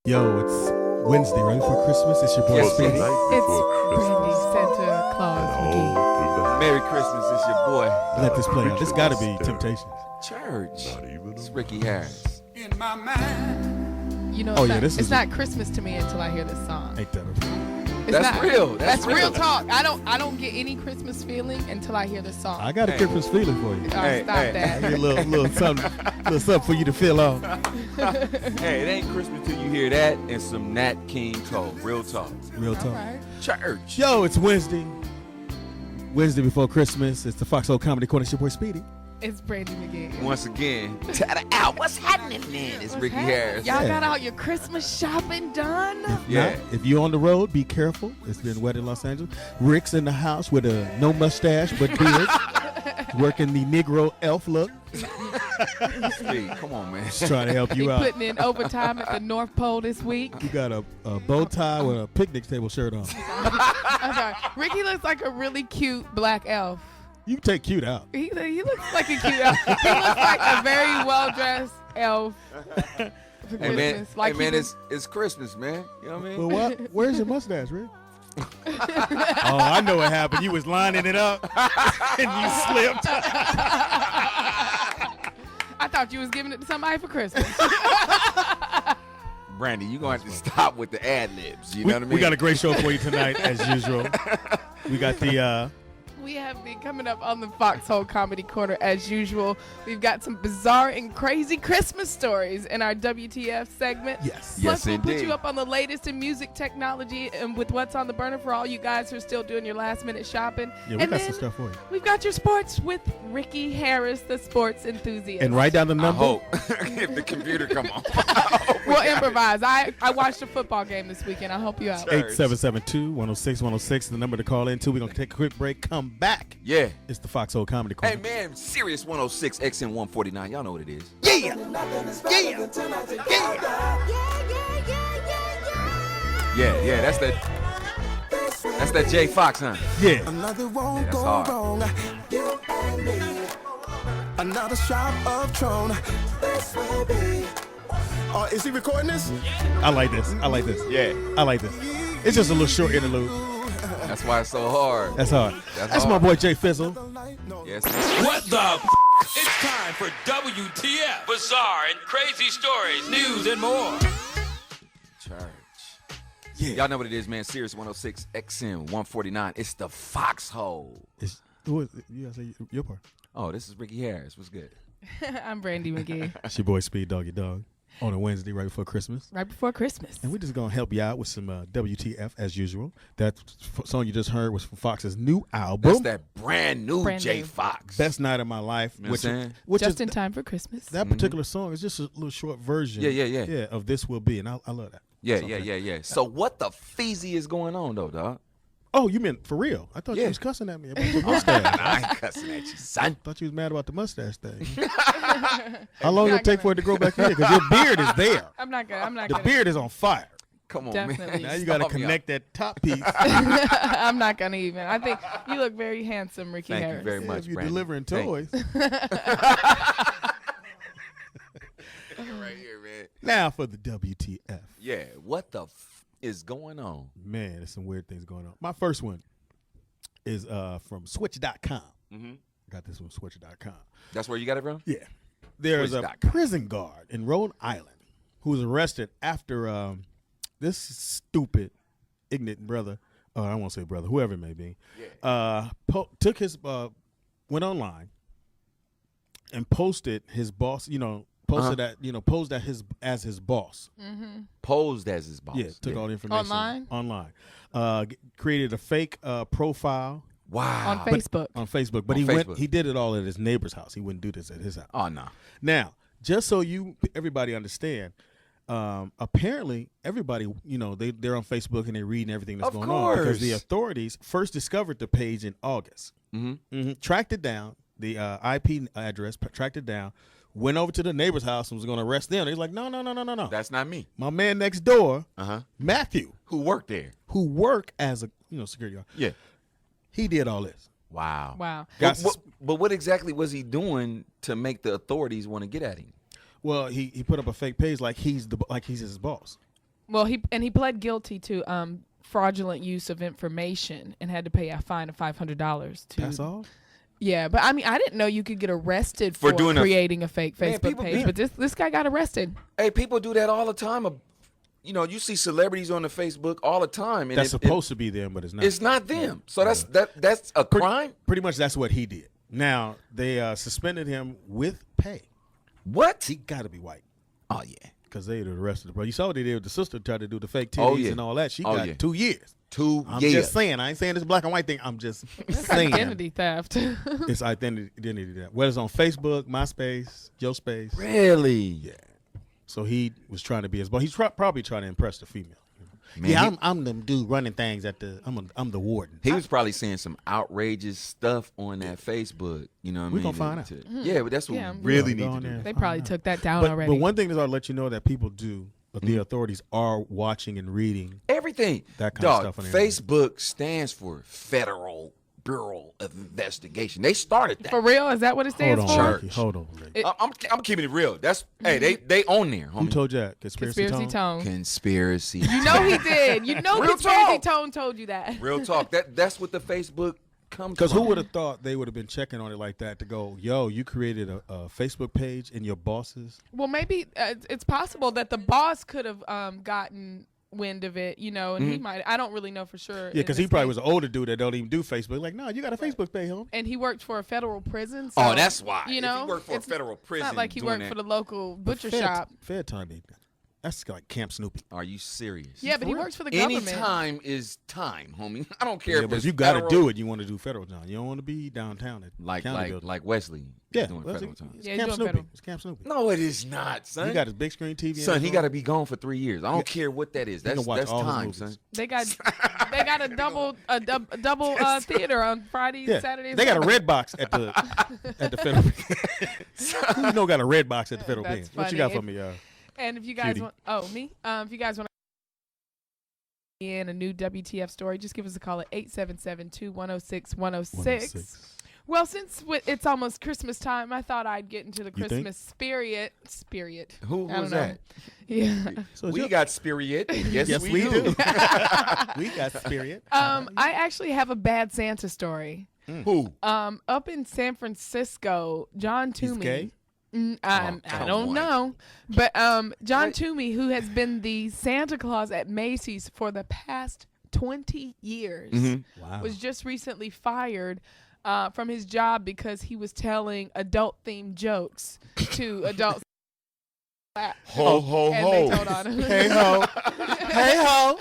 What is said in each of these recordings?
Yo, it's Wednesday, right before Christmas. It's your boy Speedy. It's Brandi Santa Claus Magee. Merry Christmas, it's your boy. Let this play out. This got to be Temptations. Church. It's Ricky Harris. In my mind. You know, it's not Christmas to me until I hear this song. Ain't that a That's real. That's real talk. I don't get any Christmas feeling until I hear this song. I got a Christmas feeling for you. Stop that. I get a little something for you to feel off. Hey, it ain't Christmas till you hear that and some Nat King Cole. Real talk. Real talk. Right. Church. Yo, it's Wednesday. Wednesday before Christmas. It's the Foxxhole Comedy Corner. It's your boy Speedy. It's Brandi Magee. Once again, tat out. What's happening, man? It's Ricky Harris. Y'all got all your Christmas shopping done? If you're on the road, be careful. It's been wet in Los Angeles. Rick's in the house with a no mustache but beard, working the Negro elf look. Steve, come on, man. Just trying to help you out. Putting in overtime at the North Pole this week. You got a bow tie with a picnic table shirt on. I'm sorry. Ricky looks like a really cute black elf. You can take cute out. He looks like a cute elf. He looks like a very well-dressed elf. Hey, man, it's Christmas, man. You know what I mean? Well, where's your mustache, Rick? Oh, I know what happened. You was lining it up, and you slipped. I thought you was giving it to somebody for Christmas. Brandi, you're going to have to stop with the ad-libs. You know what I mean? We got a great show for you tonight, as usual. We got the... We have coming up on the Foxxhole Comedy Corner as usual. We've got some bizarre and crazy Christmas stories in our WTF segment. Yes. Plus, we'll indeed. put you up on the latest in music technology and with what's on the burner for all you guys who are still doing your last-minute shopping. Yeah, we got some stuff for you. We've got your sports with Ricky Harris, the sports enthusiast. And write down the number. I hope. If the computer come on. We'll improvise. I watched a football game this weekend. I'll help you out. 8772-106-106 the number to call into. We're going to take a quick break. Come back. Yeah. It's the Foxxhole Comedy Corner. Hey, man, Sirius 106 XM 149. Y'all know what it is. Yeah, that's that J Fox, huh? Yeah. Another won't That's go hard. wrong. You and me. Another shot of Tron. This will be. Is he recording this? I like this. Yeah. I like this. It's just a little short interlude. That's why it's so hard. That's hard. That's my hard. boy Jay Fizzle. Yes. What the It's time for WTF. Bizarre and crazy stories, news, and more. Church. Yeah. Y'all know what it is, man. Sirius 106 XM 149. It's the Foxxhole. You gotta say your part. Oh, this is Ricky Harris. What's good? I'm Brandi Magee. It's your boy Speed Doggy Dog on a Wednesday right before Christmas. Right before Christmas. And we're just going to help you out with some WTF as usual. That song you just heard was from Fox's new album. That's that brand new J Fox. Best Night of My Life. You know what I'm saying? Which Just is in time for Christmas. that particular song is just a little short version. Yeah. Of This Will Be. And I love that. Yeah. So what the feezy is going on, though, dog? Oh, you meant for real? I thought you was cussing at me about the Nah, mustache. I ain't cussing at you, son. I thought you was mad about the mustache thing. How long did it take for it to grow back in? Because your beard is there. I'm not The gonna. beard is on fire. Come on, Definitely. man. Now you got to Stop me connect that top piece. I'm not gonna even. I think you look very handsome, Ricky Thank Harris. you very much, If you're Brandi. delivering Thank toys. Right here, man. Now for the WTF. Yeah, what the is going on? Man, there's some weird things going on. My first one is from Switch.com. Mm-hmm. Got this from Switch.com. That's where you got it from? Yeah. There's a Switch.com. prison guard in Rhode Island who was arrested after this stupid, ignorant brother, I won't say brother, whoever it may be, took his, went online and posted his boss, posed as his boss. Mm-hmm. Posed as his boss. Yeah, took all the information. Online? Created a fake profile. Wow. On Facebook. On Facebook. But On he did it all at his neighbor's house. He wouldn't do this at his house. Oh, no. Now, just so everybody understand, apparently everybody, they're on Facebook and they're reading everything that's going on. Because the authorities first discovered the page in August. Mm-hmm. Tracked it down, the IP address, tracked it down, went over to the neighbor's house and was going to arrest them. He's like, no. That's not me. My man next door, Uh-huh. Matthew, Who worked there? who worked as a security guard, Yeah. he did all this. Wow. But what exactly was he doing to make the authorities want to get at him? Well, he put up a fake page like he's his boss. Well, he pled guilty to fraudulent use of information and had to pay a fine of $500 to. That's all. Yeah, but I mean, I didn't know you could get arrested for doing creating a fake Man, Facebook people- page. yeah. But this guy got arrested. Hey, people do that all the time. You know, you see celebrities on the Facebook all the time, and That's supposed to be them, but it's not. It's not them. So that's a crime. Pretty much that's what he did. Now, they suspended him with pay. What? He got to be white Oh yeah. because they had arrested the brother. You saw what they did with the sister, tried to do the fake titties Oh, yeah. and all that. She Oh, got yeah. 2 years. 2 I'm years. just saying. I ain't saying this black and white thing. I'm just That's saying. identity theft. It's identity that. Whether it's on Facebook, MySpace, YoSpace. Really? Yeah. So he was trying to be his boss. He's probably trying to impress the female. Man, yeah, he- I'm the dude running things at the. I'm the warden. He was probably saying some outrageous stuff on that Facebook. You know what I We mean? gonna find out. Yeah, but that's what Yeah, we we really gonna need go to in do. there. They probably took that down But already. one thing is I'll let you know that people do, but the authorities are watching and reading. Everything. That kind of Dog, stuff on there. Facebook stands for Federal Bureau of Investigation. They started that. For real? Is that what it stands Hold on, for? Ricky. Hold on, Ricky. I'm keeping it real. That's hey, they own there, Who homie. told you that? Conspiracy Conspiracy Tone? tone. Conspiracy. You know he did. You know Real Conspiracy talk. Tone told you that. Real talk. That's what the Facebook comes Because from. who would have thought they would have been checking on it like that to go, yo, you created a Facebook page and your bosses? Well, maybe it's possible that the boss could have gotten wind of it, you know, and he might. I don't really know for sure. Yeah, because he probably was an older dude that don't even do Facebook. Like, no, you got a Facebook page, homie. And he worked for a federal prison. So, Oh, that's why. You If know, he worked for a it's federal prison, not like he doing worked that. for the local butcher Fair shop. Fair time, baby. That's like Camp Snoopy. Are you serious? Yeah, but he real. works for the Any government. time is time, homie. I don't care Yeah, if but it's if you got to federal- do it, you want to do federal time. You don't want to be downtown at like county building. like Wesley. Yeah, doing well, federal it's, time. it's Yeah, he's Camp doing Snoopy. federal. It's Camp Snoopy. No, it is not, son. He got his big screen TV. in Son, his he room. got to be gone for 3 years. I don't care what that is. can That's watch all his time, movies. son. They got a double theater on Fridays, Yeah, Saturdays. they got a Sundays. red box at the federal. Who you know got a red box at the federal That's bench? What you got funny. for me? And if you guys Cutie. want, me, if you guys want to in a new WTF story, just give us a call at 877-210-6106. Well, since it's almost Christmas time, I thought I'd get into the You think? Christmas spirit. Spirit. Who I don't was know. that? Yeah. So We got spirit. Yes, yes, we do. We got spirit. I actually have a bad Santa story. Who? Up in San Francisco, John He's Toomey. gay? I come don't on. know. But John What? Toomey, who has been the Santa Claus at Macy's for the past 20 years, Wow. was just recently fired from his job because he was telling adult-themed jokes to adults. Ho, ho, and ho. they told on him. Hey ho. Hey ho.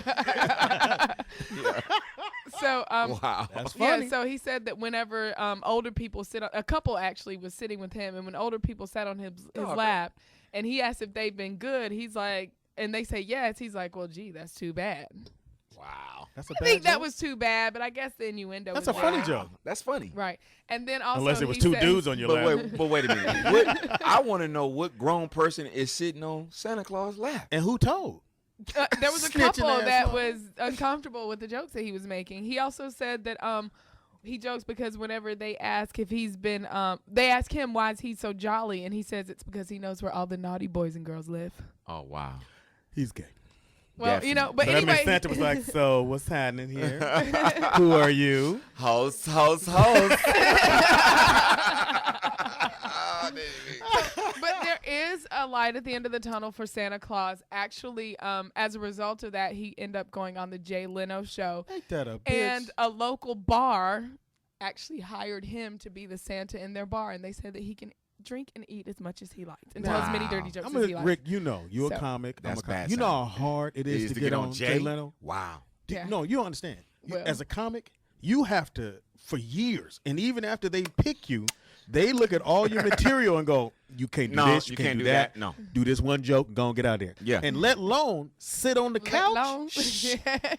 So, Wow. That's funny. yeah, so he said that whenever older people a couple actually was sitting with him, and when older people sat on his lap, and he asked if they've been good, he's like, and they say yes, he's like, well, gee, that's too bad. Wow. That's a I bad think that joke? was too bad, but I guess the innuendo That's was a funny there. joke. That's funny. Right. And then also Unless it was he two said- dudes on your But lap. wait a minute. What, I want to know what grown person is sitting on Santa Claus' lap. And who told? there was a Snitching couple ass that mom. was uncomfortable with the jokes that he was making. He also said that he jokes because whenever they ask if he's been they ask him why is he so jolly, and he says it's because he knows where all the naughty boys and girls live. Oh, wow. He's gay. Well, you know, but So that means anyway, Santa was like, so what's happening here? Who are you? Host. but there is a light at the end of the tunnel for Santa Claus. Actually, as a result of that, he ended up going on the Jay Leno show, Ain't that a bitch? and a local bar actually hired him to be the Santa in their bar, and they said that he can drink and eat as much as he likes and tell as many dirty jokes I'm as a, he likes. Rick, you know, you're So- a comic. I'm That's a comic. bad You know how sound. hard it is to get on Jay Leno? Wow. Yeah. No, you don't understand. Well- As a comic, you have to, for years, and even after they pick you, they look at all your material and go, you can't do No, this, you can't can't do do that. that. No. Do this one joke, go and get out there. Yeah. And let alone sit on the Let couch. alone-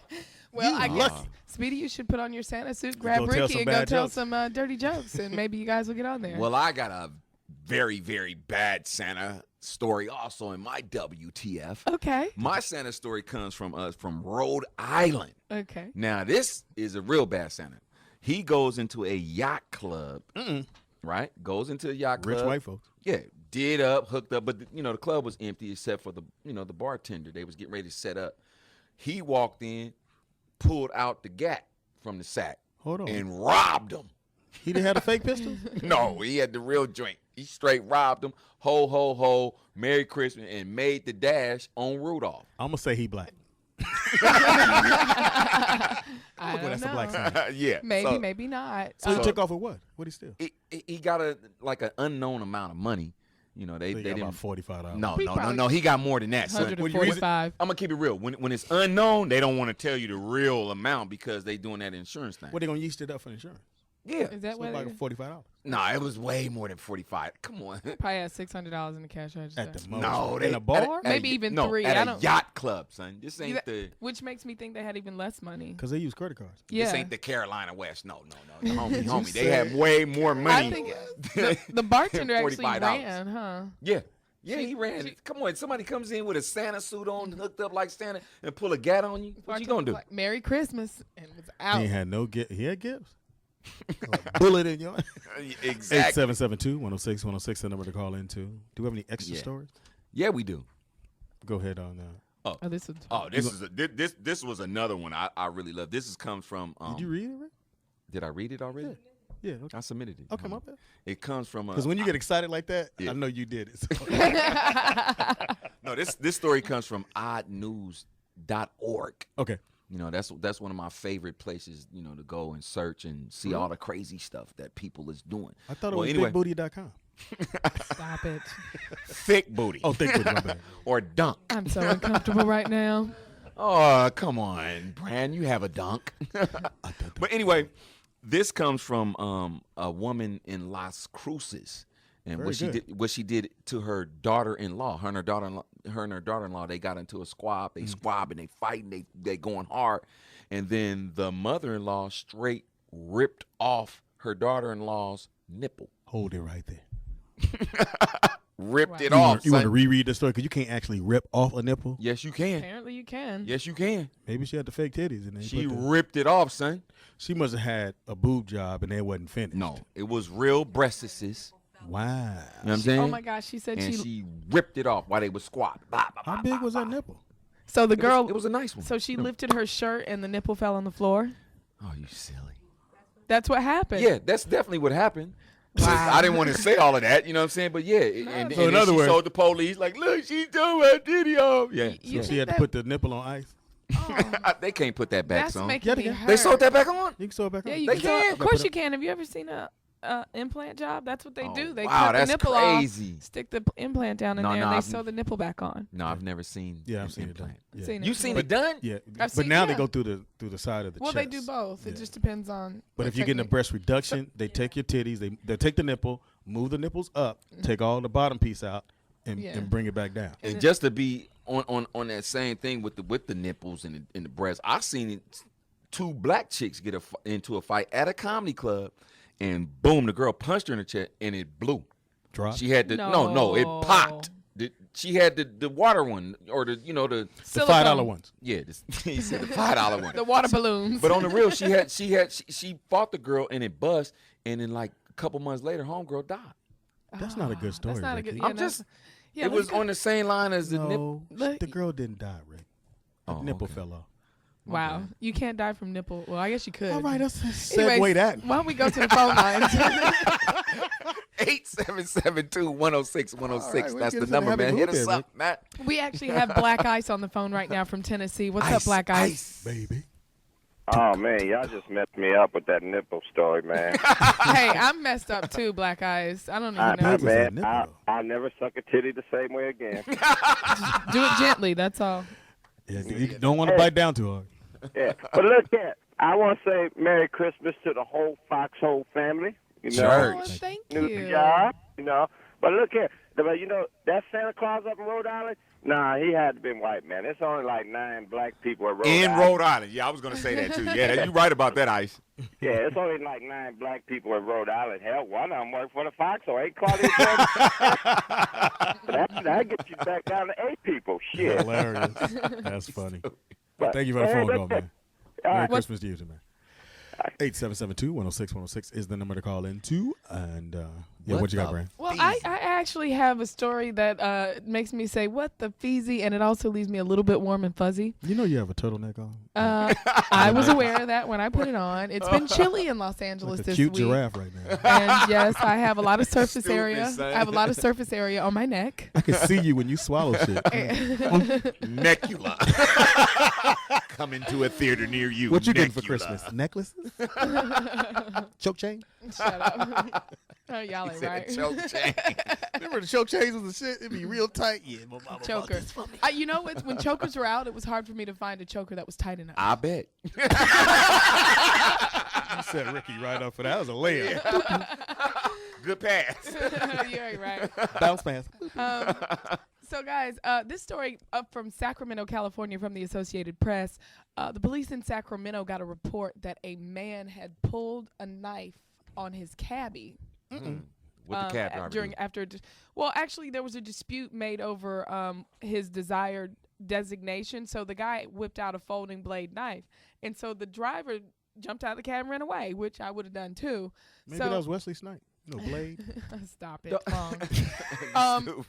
well, You I guess, lucky. Speedy, you should put on your Santa suit, grab Go tell Ricky, some and go bad tell jokes. some dirty jokes, and maybe you guys will get on there. Well, I got a very, very bad Santa story also in my WTF. Okay. My Santa story comes from Rhode Island. Okay. Now, this is a real bad Santa. He goes into a yacht club, right? Goes into a yacht club. Rich white folks. Yeah, did up, hooked up, but the club was empty except for the bartender. They was getting ready to set up. He walked in, pulled out the gat from the sack, and robbed him. He didn't have a fake pistol? No, he had the real joint. He straight robbed him. Ho, ho, ho, Merry Christmas, and made the dash on Rudolph. I'm going to say he black. I don't That's know. a black sign. Yeah. Maybe not. So he took off with what? What did he steal? He got an unknown amount of money. They Got didn't. about $45. No. He got more than that. Son. 145. I'm gonna keep it real. When it's unknown, they don't want to tell you the real amount because they doing that insurance thing. What, they going to yeast it up for insurance? Yeah. Is that So what like it is? $45. Nah, it was way more than 45. Come on. Probably had $600 in the cash register. At the most. No, In a bar? Maybe even no, three. At I a don't- yacht club, son. This ain't the. Which makes me think they had even less money. Because they use credit cards. Yeah. This ain't the Carolina West. No. Homie. They said- have way more money. I think the bartender actually $45. ran, huh? Yeah. Yeah, he ran. Come on, somebody comes in with a Santa suit on, hooked up like Santa, and pull a gat on you. What you gonna do? Like, Merry Christmas, and was He out. ain't had no gift. He had gifts. Like bullet in your Exactly. 8772-106-106, the number to call into. Do we have any extra stories? Yeah, we do. Go ahead on Oh, this was. This was another one I really love. This comes from. Did you read it, Rick? Did I read it already? Yeah. Okay. I submitted it. Okay, my bad. It comes from. Because when you get excited like that, Yeah. I know you did it. So. No, this story comes from oddnews.org. Okay. That's one of my favorite places, to go and search and see all the crazy stuff that people is doing. I thought it was bigbooty.com. Stop it. Thick booty. Oh, thick booty, my bad. Or dunk. I'm so uncomfortable right now. Oh, come on, Brand. You have a dunk. But anyway, this comes from a woman in Las Cruces. And what she did to her daughter-in-law, her and her daughter-in-law, they got into a squab. They squabbing, they fighting, they going hard. And then the mother-in-law straight ripped off her daughter-in-law's nipple. Hold it right there. Ripped it You off. want to reread the story? Because you can't actually rip off a nipple. Yes, you can. Apparently, you can. Yes, you can. Maybe she had the fake titties. And She ripped it off, son. She must have had a boob job and they wasn't finished. No, it was real breastises. Wow. You know what I'm saying? Oh my gosh, she said And she ripped it off while they was squat. How big was that nipple? So the girl. It was a nice one. So she lifted her shirt and the nipple fell on the floor. Oh, you silly. That's what happened. Yeah, that's definitely what happened. Wow. I didn't want to say all of that, you know what I'm saying? But yeah, and So in then other she words- told the police, like, look, she told my titty off. Yeah. You So she think had to that- put the nipple on ice. Oh, They can't put that back, that's son. making Yeah, me they- hurt. They sewed that back on? You can sew it back Yeah, on. you They can. can. Of course you can. Have you ever seen a implant job? That's what they Oh, do. They wow, cut the that's nipple crazy. off, stick the implant down in No, there, no, and they I've- sew the nipple back on. No, I've never seen Yeah, I've an seen it done. implant. Yeah. Seen it. You seen it done? Yeah, I've but seen- now they yeah. go through the side of the Well, chest. they do both. It Yeah. just depends on. But the if you're getting a technique. breast reduction, they take your titties, they take the nipple, move the nipples up, take all the bottom piece out, and, Yeah. and bring it back down. And just to be on that same thing with the nipples and the breast, I seen it, two black chicks get into a fight at a comedy club, and boom, the girl punched her in the chest, and it blew. Drop. She had the no, it popped. She had the water one or the the Silicone. $5 ones. yeah, he said the $5 one. The water balloons. But on the real, she fought the girl and it bust, and then like a couple months later, homegirl died. That's not a good story. That's not a Ricky. good. Yeah, I'm just. Yeah, It was let's go- on the same line as the nipple. No, Look- the girl didn't die, Rick. The Oh, nipple okay. fell off. Wow, you can't die from nipple. Well, I guess you could. All right, let's Anyways, segue that. Why don't we go to the phone lines? 877-2-106-106. All right, That's we the get to number, the man. happy Hit mood us there, up, man. We actually have Black Ice on the phone right now from Tennessee. What's up, Black Ice? Baby. Oh man, y'all just messed me up with that nipple story, man. Hey, I'm messed up too, Black Ice. I don't even know. big was that man, nipple, I'll never suck a titty the same way again. Do it gently. That's all. Yeah, you don't want to bite down too hard. Yeah, but look here, I want to say Merry Christmas to the whole Foxxhole family. You know, Church. Oh, thank new you. job. You know, but look here, that Santa Claus up in Rhode Island. Nah, he had to be white, man. It's only like 9 black people in Rhode Island. Rhode Island. Yeah, I was going to say that, too. Yeah, you're right about that, Ice. Yeah, it's only like 9 black people in Rhode Island. Hell, one of them work for the Foxxhole. Ain't Claudia? that gets you back down to 8 people. Shit. Hilarious. That's funny. But, Thank you for the hey, phone look call, man. All Merry right. Christmas to you too, man. Bye. 8772-106-106 is the number to call into. And what you got, Brand? Well, I actually have a story that makes me say, what the feezy, and it also leaves me a little bit warm and fuzzy. You know you have a turtleneck on. I was aware of that when I put it on. It's been chilly in Los Angeles Like a this cute week. giraffe right now. And yes, I have a lot of surface Stupid, area. son. I have a lot of surface area on my neck. I can see you when you swallow shit. Necula. Coming to a theater near you. What you getting for Christmas? Necklaces? Choke chain? Shut up. Oh, y'all ain't right. Choke chain. Remember the choke chains was the shit? It'd be real tight. Yeah, Choker. You know what? When chokers were out, it was hard for me to find a choker that was tight enough. I bet. You set Ricky right up for that. That was a layup. Good pass. You ain't right. Bounce pass. So, guys, this story up from Sacramento, California, from the Associated Press. The police in Sacramento got a report that a man had pulled a knife on his cabbie. What the cab driver do? Well, actually, there was a dispute made over his desired designation. So the guy whipped out a folding blade knife, and so the driver jumped out of the cab and ran away, which I would have done too. Maybe that was Wesley Snipes. No, Blade. Stop it.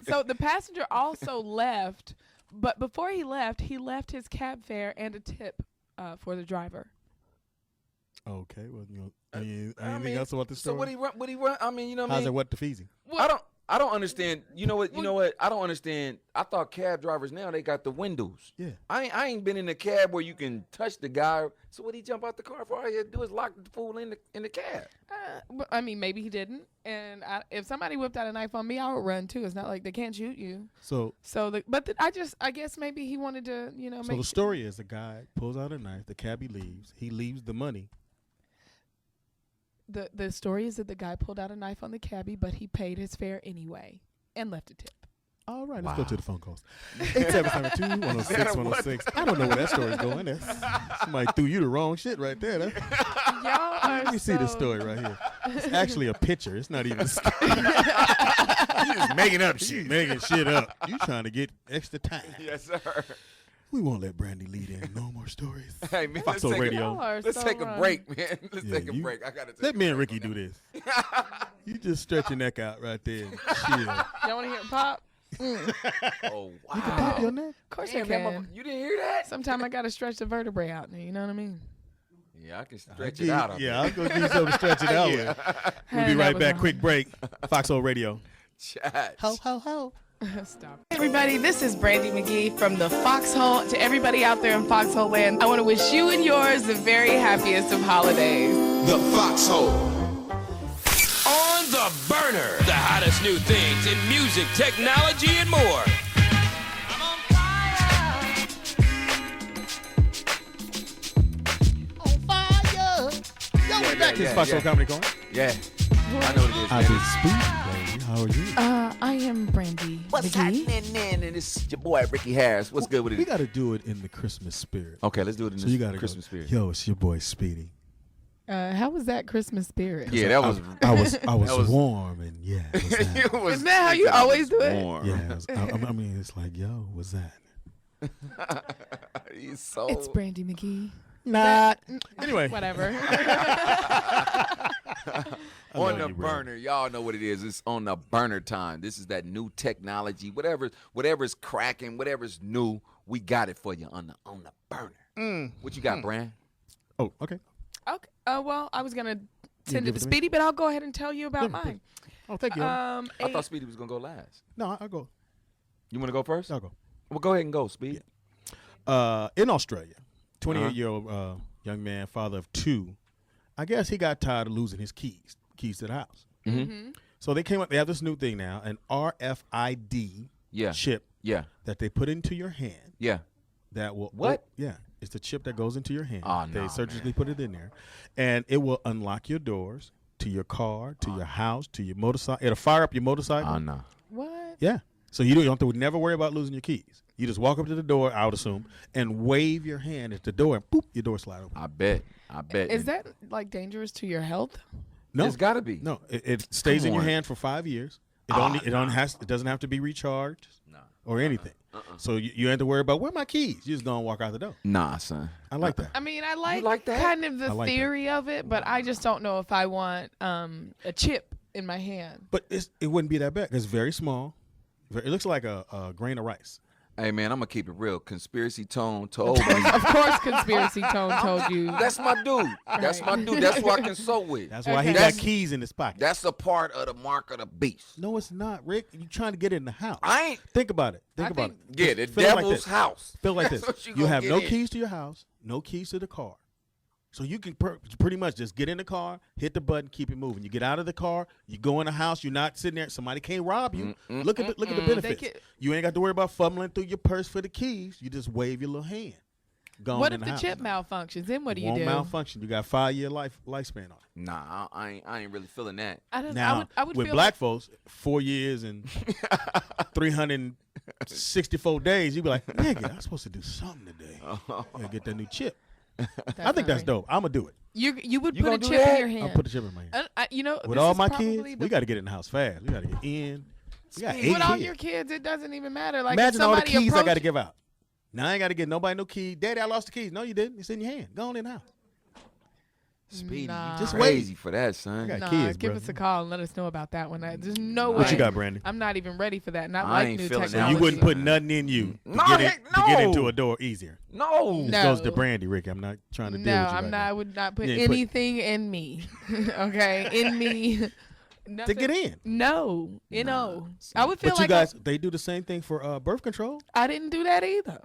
So the passenger also left, but before he left his cab fare and a tip for the driver. Okay, well, anything else about this story? So what he run? I mean, you know what I mean? How's it what the feezy? I don't understand. You know what? I don't understand. I thought cab drivers now they got the windows. Yeah. I ain't been in a cab where you can touch the guy. So what he jump out the car for? All he had to do is lock the fool in the cab. I mean, maybe he didn't. And if somebody whipped out a knife on me, I would run too. It's not like they can't shoot you. I guess maybe he wanted to, So the story is the guy pulls out a knife, the cabbie leaves, he leaves the money. The story is that the guy pulled out a knife on the cabbie, but he paid his fare anyway and left a tip. All right, let's go to the phone calls. 8772-106-106. I don't know where that story's going. Somebody threw you the wrong shit right there. Y'all are Let me see this story right here. It's actually a picture. It's not even a story. You're just making up shit. You making shit up. You trying to get extra time. Yes, sir. We won't let Brandi lead in. No more stories. Hey, man, Foxxhole Radio. Let's take a break, man. Let's take a break. I gotta take let me and Ricky do this. You just stretch your neck out right there. And chill. Y'all want to hear him pop? Oh, wow. You can pop your neck? Of course Damn, I can. man, you didn't hear that? Sometimes I got to stretch the vertebrae out. You know what I mean? Yeah, I can stretch it out. Yeah, I'm going to give you something to stretch it out with. We'll be right back. Quick break. Foxxhole Radio. Chat. Ho, ho, ho. Stop. Hey everybody, this is Brandi Magee from the Foxxhole. To everybody out there in Foxxhole land, I want to wish you and yours the very happiest of holidays. The Foxxhole. On the burner, the hottest new things in music, technology, and more. I'm on fire. On fire. Yo, we're back. This is Foxxhole Comedy Corner. Yeah. I know what it is. I did Speedy, baby. How are you? I am Brandi What's Magee. happening, man? And it's your boy, Ricky Harris. What's good with it? We got to do it in the Christmas spirit. Okay, let's do it in the Christmas spirit. Yo, it's your boy Speedy. How was that Christmas spirit? Yeah, that was. I was warm and yeah. It was Isn't that how you always do it? warm. yeah, I mean, it's like, yo, what's that? He's so. It's Brandi Magee. Nah. Anyway. Whatever. On the burner, y'all know what it is. It's on the burner time. This is that new technology. Whatever's cracking, whatever's new, we got it for you on the burner. What you got, Bran? Oh, okay. Okay. Well, I was gonna send it to Speedy, but I'll go ahead and tell you about mine. Oh, thank you. I thought Speedy was gonna go last. No, I'll go. You want to go first? I'll go. Well, go ahead and go, Speed. In Australia, 28-year-old young man, father of two, I guess he got tired of losing his keys to the house. Mm-hmm. So they came up. They have this new thing now, an RFID chip. Yeah. That they put into your hand. Yeah. That will Yeah. It's the chip that goes into your hand. Oh, they no, surgically put it in there, and it will unlock your doors to your car, to your house, to your motorcycle. It'll fire up your motorcycle. Oh no. What? Yeah. So you don't have to never worry about losing your keys. You just walk up to the door, I would assume, and wave your hand at the door, and boop, your door slide open. I bet. Is that like dangerous to your health? No, it's got to be. No, it stays Come in your on. hand for 5 years. It doesn't have to be recharged or anything. So you ain't have to worry about where my keys. You just gonna walk out the door. Nah, son. I like that. I mean, I like, like that? kind of the like theory of it, but I just don't know if I want a chip in my hand. But it wouldn't be that bad. It's very small. It looks like a grain of rice. Hey, man, I'm going to keep it real. Conspiracy Tone told me. Of course, Conspiracy Tone told you. That's my dude. That's my dude. That's who I consult with. That's why he got keys in his pocket. That's a part of the mark of the beast. No, it's not, Rick. You trying to get in the house. I ain't. Think about it. Think about it. Yeah, the Feel it like devil's this. house. Feel like That's this. what you You gonna have get no in. keys to your house, no keys to the car. So you can pretty much just get in the car, hit the button, keep it moving. You get out of the car, you go in the house. You're not sitting there. Somebody can't rob you. Look at the benefits. You ain't got to worry about fumbling through your purse for the keys. You just wave your little hand. Gone What in if the house. chip malfunctions? Then what do you Won't do? malfunction. You got 5-year lifespan on it. Nah, I ain't really feeling that. Now, I would with feel black folks, 4 years and 364 days, you be like, nigga, I'm supposed to do something today. Yeah, get that new chip. I think that's dope. I'm going to do it. You would You put a gonna do chip that? in your hand. I'll put a chip in my hand. With this all is my probably kids, the- we got to get in the house fast. We got to get in. We got 8 with all kids. your kids, it doesn't even matter. Like, Imagine if all the somebody keys I got to approach- give out. Now I ain't got to get nobody no key. Daddy, I lost the keys. No, you didn't. It's in your hand. Go on in the house. Speedy, Nah. you Just crazy for that, son. got Nah, kids, give bro. us a call and let us know about that one. There's no way. What you got, Brandi? I'm not even ready for that. Not I like ain't new feeling that. So technology. you wouldn't put nothing in you No, to heck get no. into a door easier. No. No. This goes to Brandi, Ricky. I'm not trying to deal with you I'm right not. I now. would not put You ain't put- anything in me. Okay, in me. To Nothing. get in. No, I would feel But like you guys, they do the same thing for birth control? I didn't do that either.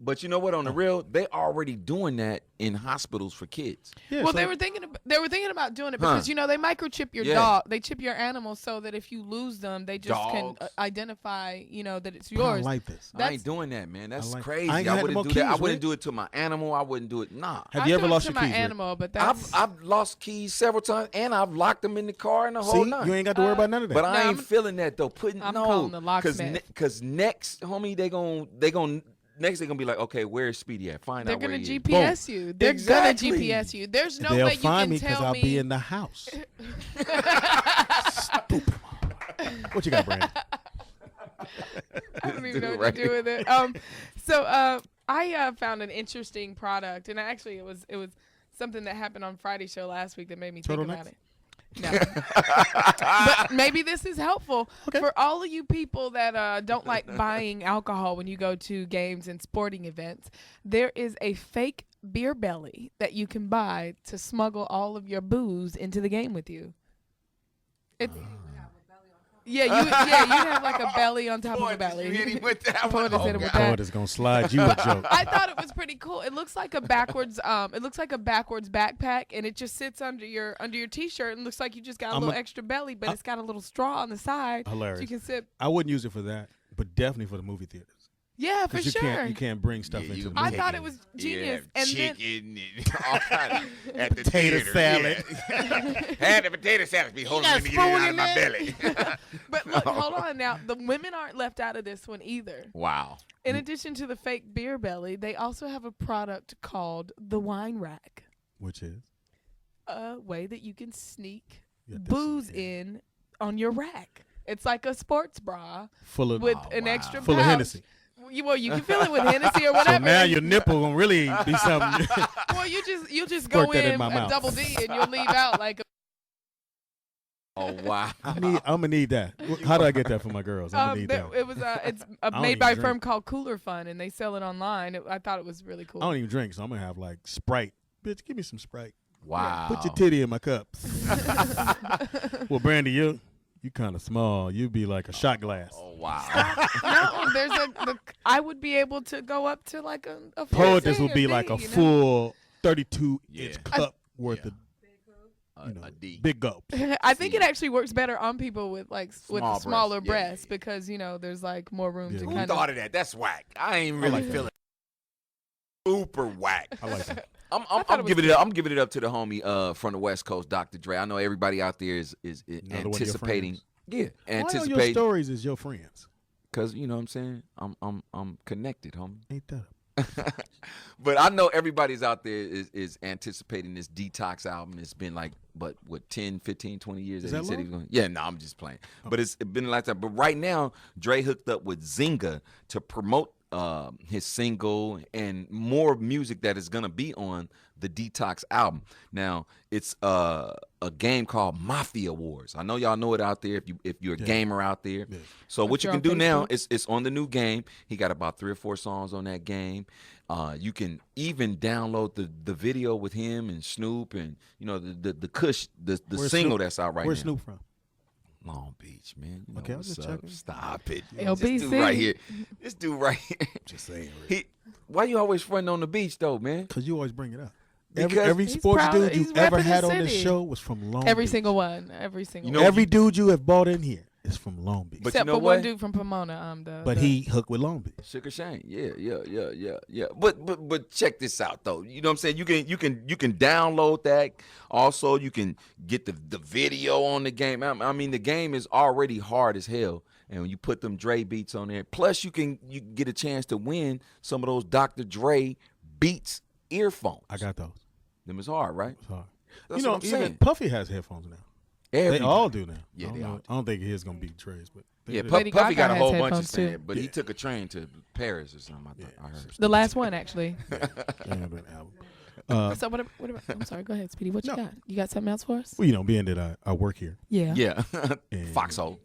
But you know what? On the real, they already doing that in hospitals for kids. Yeah, Well, so- they were thinking about doing it because they microchip your Yeah. dog. They chip your animals so that if you lose them, they just can Dogs. identify. that it's I yours. don't like this. I ain't doing that, man. That's like- crazy. I ain't I had no wouldn't more do that. I keys, wouldn't Rick. do it to my animal. I wouldn't do it. Nah. Have I you do ever it lost to your my keys, Rick? animal, but that's I've lost keys several times, and I've locked them in the car and the whole See, nine. you ain't got to worry about none of that. But I Nah, ain't feeling that though. I'm calling the locksmith. Because next, homie, they gon' next they're gonna be like, okay, where's Speedy at? Find they're out where gonna he is. GPS you. They're Exactly. gonna GPS you. There's no They'll way you find can me because tell I'll me. be in the house. Stupid. What you got, Brandi? I don't even know what Right. to do with it. So I found an interesting product, and actually it was something that happened on Friday's show last week that made me think about Turtlenecks? it. No, but maybe this is helpful for all of you people that don't like buying alcohol when you go to games and sporting events. There is a fake beer belly that you can buy to smuggle all of your booze into the game with you. It's you'd have like a belly on top of a belly. You hit him with that Poet one. has hit him with God. that. Poet is going to slide you a joke. I thought it was pretty cool. It looks like a backwards backpack, and it just sits under your t-shirt and looks like you just got a little extra belly, but it's got a little straw on the side. Hilarious. So you can sip. I wouldn't use it for that, but definitely for the movie theaters. Yeah, for 'Cause you sure. you can't bring stuff into the I movie. thought it was genius. And then chicken and all kind of, at the Potato theater, salad. yeah. Had the potato salad be holding me to get it out of my belly. but look, hold on now. The women aren't left out of this one either. Wow. In addition to the fake beer belly, they also have a product called the wine rack. Which is? A way that you can sneak Yeah, this- booze in on your rack. It's like a sports bra Full of with an extra full of pouch. Hennessy. Well, you can fill it with Hennessy or So whatever. now your nipple gonna really be something. Well, you'll just go Squirt that in in my a mouth. double D and you'll leave out like. Oh, wow. I'm gonna need that. How do I get that for my girls? I'm gonna need that. It was it's don't made even by a drink. firm called Cooler Fun, and they sell it online. I thought it was really cool. I don't even drink, so I'm gonna have like Sprite. Bitch, give me some Sprite. Wow. Put your titty in my cups. Well, Brandi, you kind of small. You be like a shot glass. Oh, wow. No, I would be able to go up to like a full Poet, this thing, would be like a thing, you know? full 32-inch Yeah. cup worth of A D. big gulp. I think it actually works better on people with like Small with smaller breasts. Yeah, yeah, breasts because there's like more room Yeah. to Who kind thought of. of that? That's whack. I ain't really like that. feeling super whack. I like that. I'm giving it up. I'm giving it up to the homie from the West Coast, Dr. Dre. I know everybody out there is Another one of your anticipating. friends. Yeah, Why are your anticipating stories is your friends? because you know what I'm saying. I'm connected, homie. Ain't that But I know everybody's out there is anticipating this Detox album. It's been like, what, 10, 15, 20 years that he said he was going to. Yeah, no, I'm just playing. Oh. But it's been like that. But right now, Dre hooked up with Zynga to promote his single and more music that is going to be on the Detox album. Now, it's a game called Mafia Wars. I know y'all know it out there if you're a gamer out there. Yeah. So what you can do now is it's on the new game. He got about 3 or 4 songs on that game. You can even download the video with him and Snoop and the Kush, the single that's out right now. Where's Snoop from? Long Beach, man. Okay, I was just checking. Stop it. LBC. This dude right here. This dude right here. Just saying. Why you always fronting on the beach though, man? Because you always bring it up. Because every sports dude you've ever had on this show was from Long Beach. Every single one. Every single one. Every dude you have bought in here is from Long Beach. But except for one dude from Pomona. But he hooked with Long Beach. Sugar Shane. Yeah. But check this out though. You know what I'm saying? You can download that. Also, you can get the video on the game. I mean, the game is already hard as hell. And when you put them Dre beats on there, plus you get a chance to win some of those Dr. Dre Beats earphones. I got those. Them is hard, right? It's hard. That's what I'm saying. Even Puffy has headphones now. They all do now. Yeah, they all do. I don't think his gonna be Dre's, but Puffy got a whole bunch of stuff, but he took a train to Paris or something. I heard. The last one, actually. So what about? I'm sorry. Go ahead, Speedy. What you got? You got something else for us? Well, being that I work here. Yeah. Foxxhole.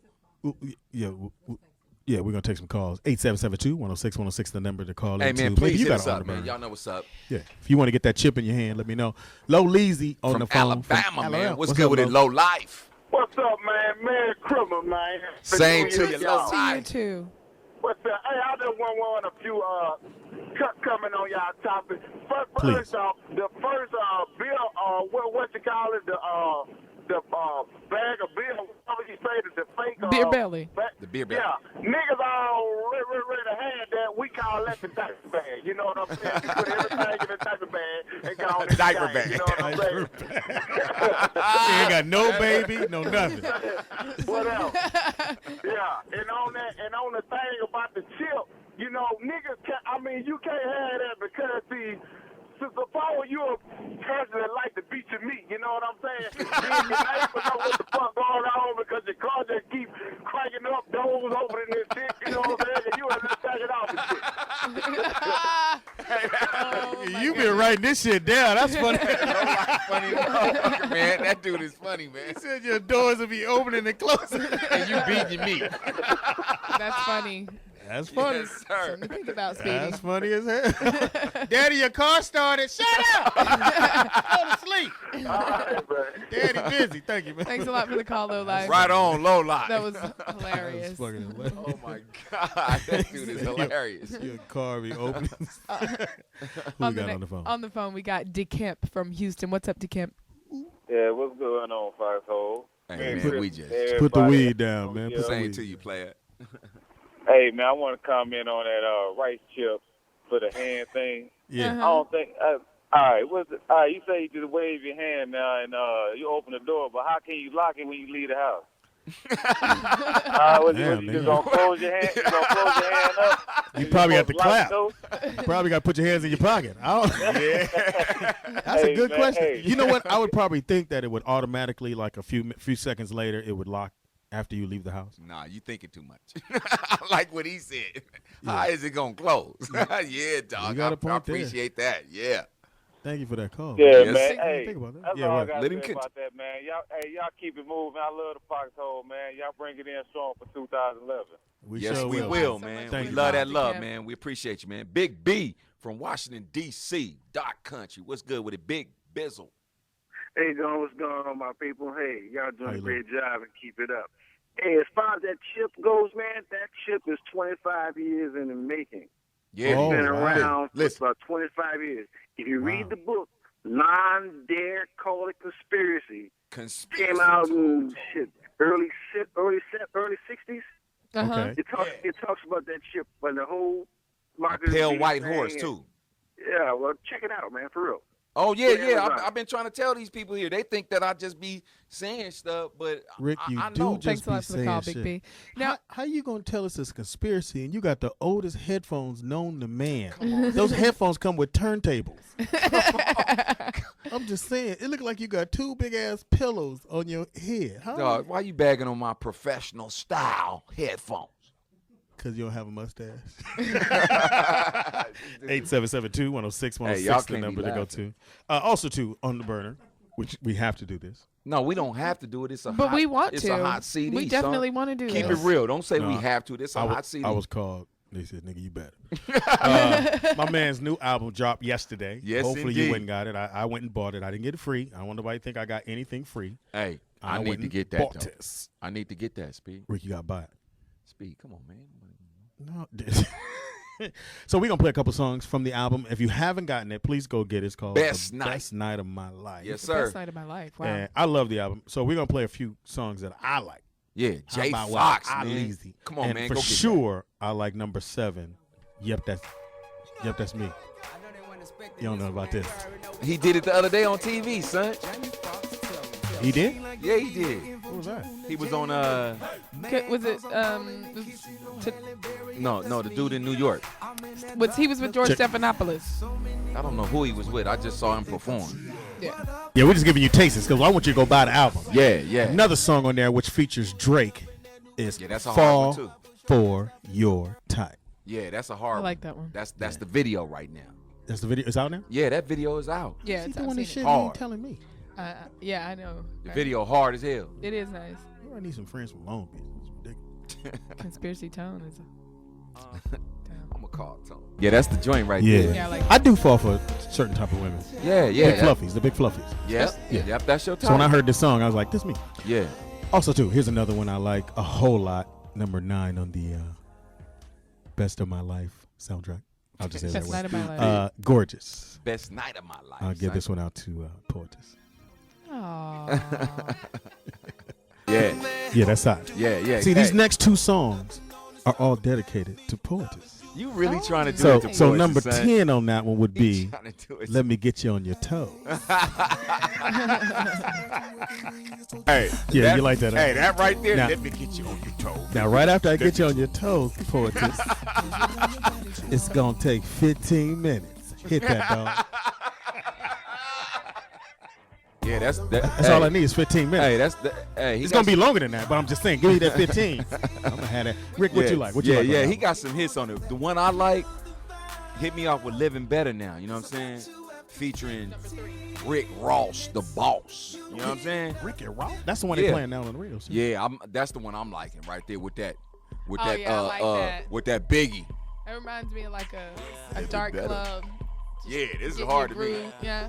Yeah, we're gonna take some calls. 8772-106-106, the number to call. Hey in man, to. please hit got us up, man. Y'all know what's up. Yeah, if you want to get that chip in your hand, let me know. Low Leezy on from the phone. Alabama, man. What's good with it? Low Life. What's up, man? Merry Christmas, man. Same to you, Low To you Life. too. What's up? Hey, I just want a few coming on y'all topic. First off, the first bill, what you call it, the bag of beer, whatever you say, the fake beer belly. The beer belly. Yeah, niggas all ready to have that. We call that the diaper bag. You know what I'm saying? You put everything in the diaper bag and go on the diaper bag. You know what I'm saying? You ain't got no baby, no nothing. What else? Yeah, and on the thing about the chip, niggas you can't have that because suppose you're a person that like to beat your meat, you know what I'm saying? Your neighbor know what the fuck going on because your car just keep cranking up, doors opening and shit, you know what I'm saying? And you have to take it off and shit. You been writing this shit down. That's funny. Funny motherfucker, man. That dude is funny, man. He said your doors will be opening and closing. And you beating your meat. That's funny. That's funny. Yes, sir. Something to think about, Speedy. That's funny as hell. Daddy, your car started. Shut up. Go to sleep. Right, Daddy busy. Thank you, man. Thanks a lot for the call, Low Life. Right on, Low Life. That was hilarious. That was fucking hilarious. Oh my God, that dude is hilarious. Your car be opening. Who we got on the phone? On the phone, we got DeKemp from Houston. What's up, DeKemp? Yeah, what's going on, Foxxhole? Hey, man, we just put the weed down, man. Put the same weed. to you, player. Hey, man, I want to comment on that rice chip for the hand thing. Yeah. I don't think. All right, you say you just wave your hand now and you open the door, but how can you lock it when you leave the house? You just gonna close your hand? You gonna close your hand up? You probably got to clap. You probably got to put your hands in your pocket. That's a good question. Hey. You know what? I would probably think that it would automatically, like a few seconds later, it would lock after you leave the house. Nah, you thinking too much. I like what he said. Yeah. How is it gonna close? Yeah, dog. I appreciate that. Yeah. Thank you for that call. Yeah, man. Hey, think about that. That's all I got Let to him say about that, man. Y'all keep it moving. I love the Foxxhole, man. Y'all bring it in strong for 2011. We will, man. Thank we you. love that love, man. We appreciate you, man. Big B from Washington, D.C., Doc Country. What's good with it? Big Bizzle. Hey, John, what's going on, my people? Hey, y'all doing a great job and keep it up. Hey, as far as that chip goes, man, that chip is 25 years in the making. Yeah, It's been around for Listen. about 25 years. If you read the book, Non-Dare Call It Conspiracy, came out in early 60s. Uh-huh. Okay. It talks about that chip and the whole A market. pale white horse, too. Yeah, well, check it out, man, for real. Oh, yeah. I've been trying to tell these people here. They think that I just be saying stuff, but Rick, you I do know. just Thanks a be lot for the call, saying Big B. shit. Now, How you gonna tell us it's a conspiracy and you got the oldest headphones known to man? Those headphones come with turntables. I'm just saying, it look like you got two big ass pillows on your head. Dog, why you bagging on my professional style headphones? Because you don't have a mustache. 877-210-6106, Hey, y'all the can't number be to go to. Also, too, on the burner, which we have to do this. No, we don't have to do it. It's a but hot, we want it's to. a hot CD. We definitely son. want to do Keep this. it real. Don't say No, we have to. This a hot CD. I was called. They said, nigga, you better. My man's new album dropped yesterday. Yes, hopefully indeed. you went and got it. I went and bought it. I didn't get it free. I don't want nobody to think I got anything free. Hey, I went need to and get that, bought though. this. I need to get that, Speed. Rick, you got to buy it. Speed, come on, man. No. So we're going to play a couple songs from the album. If you haven't gotten it, please go get it. It's called Best The Night. Best Night of My Life. Yes, The sir. best night of my life. Wow. And I love the album. So we're going to play a few songs that I like. Yeah, How Jay about Fox, I man. lazy? Come on, and man. For Go get sure, I like number 7. Yep, that's me. You don't know about this. that. He did it the other day on TV, son. He did? Yeah, he did. What was that? He was on Was it no, the dude in New York. he was with George Check. Stephanopoulos. I don't know who he was with. I just saw him perform. Yeah. Yeah, we're just giving you tastes because I want you to go buy the album. Yeah. Another song on there which features Drake is Yeah, that's a hard Fall one, too. for Your Type. Yeah, that's a hard I like one. that one. That's the video right now. That's the video. It's out now? Yeah, that video is out. Yeah, He it's, doing I've this seen shit it. and he ain't Hard. telling me. Yeah, I know. The Right. video hard as hell. It is nice. I need some friends from Long Beach. It's ridiculous. Conspiracy tone is. I'm gonna call Tone. Yeah, that's the joint right Yeah. there. Yeah, I like I do fall for certain type of women. Yeah. Big fluffies, the big fluffies. Yep. Yeah. Yep, that's your type. So when I heard this song, I was like, this me. Yeah. Also, too, here's another one I like a whole lot. Number 9 on the Best of My Life soundtrack. I'll just say it that Best way. night of my life. Gorgeous. Best night of my life. I'll give son. this one out to Poetess. Aww. Yeah. Yeah, that's hot. Yeah. See, these Hey, next 2 songs are all dedicated to Poetess. You really trying to do So, it to so Poetess, number son. 10 on that one would He be trying to do it Let Me Get You on Your Toes. Hey, Yeah, you like that, huh? Hey, that right there. Now- Let me get you on your toe. Now, right after I get you on your toes, Poetess, it's going to take 15 minutes. Hit that, dog. Yeah, that's That's all I need is 15 minutes. Hey, that's the. Hey, he It's got going to be some- longer than that, but I'm just saying, give me that 15. I'm going to have that. Rick, what yeah, you like? What you yeah, like? on yeah. that He one? got some hits on it. The one I like, hit me off with "Living Better Now." You know what I'm saying? Featuring Rick Ross, the boss. You know what I'm saying? Rick and Ross? That's the one Yeah. they're playing now on the radio. So. Yeah, that's the one I'm liking right there with that, Oh, yeah, I like that. with that Biggie. It reminds me of like a Living dark better. club. Yeah, this is Get hard your to me. groove. Yeah.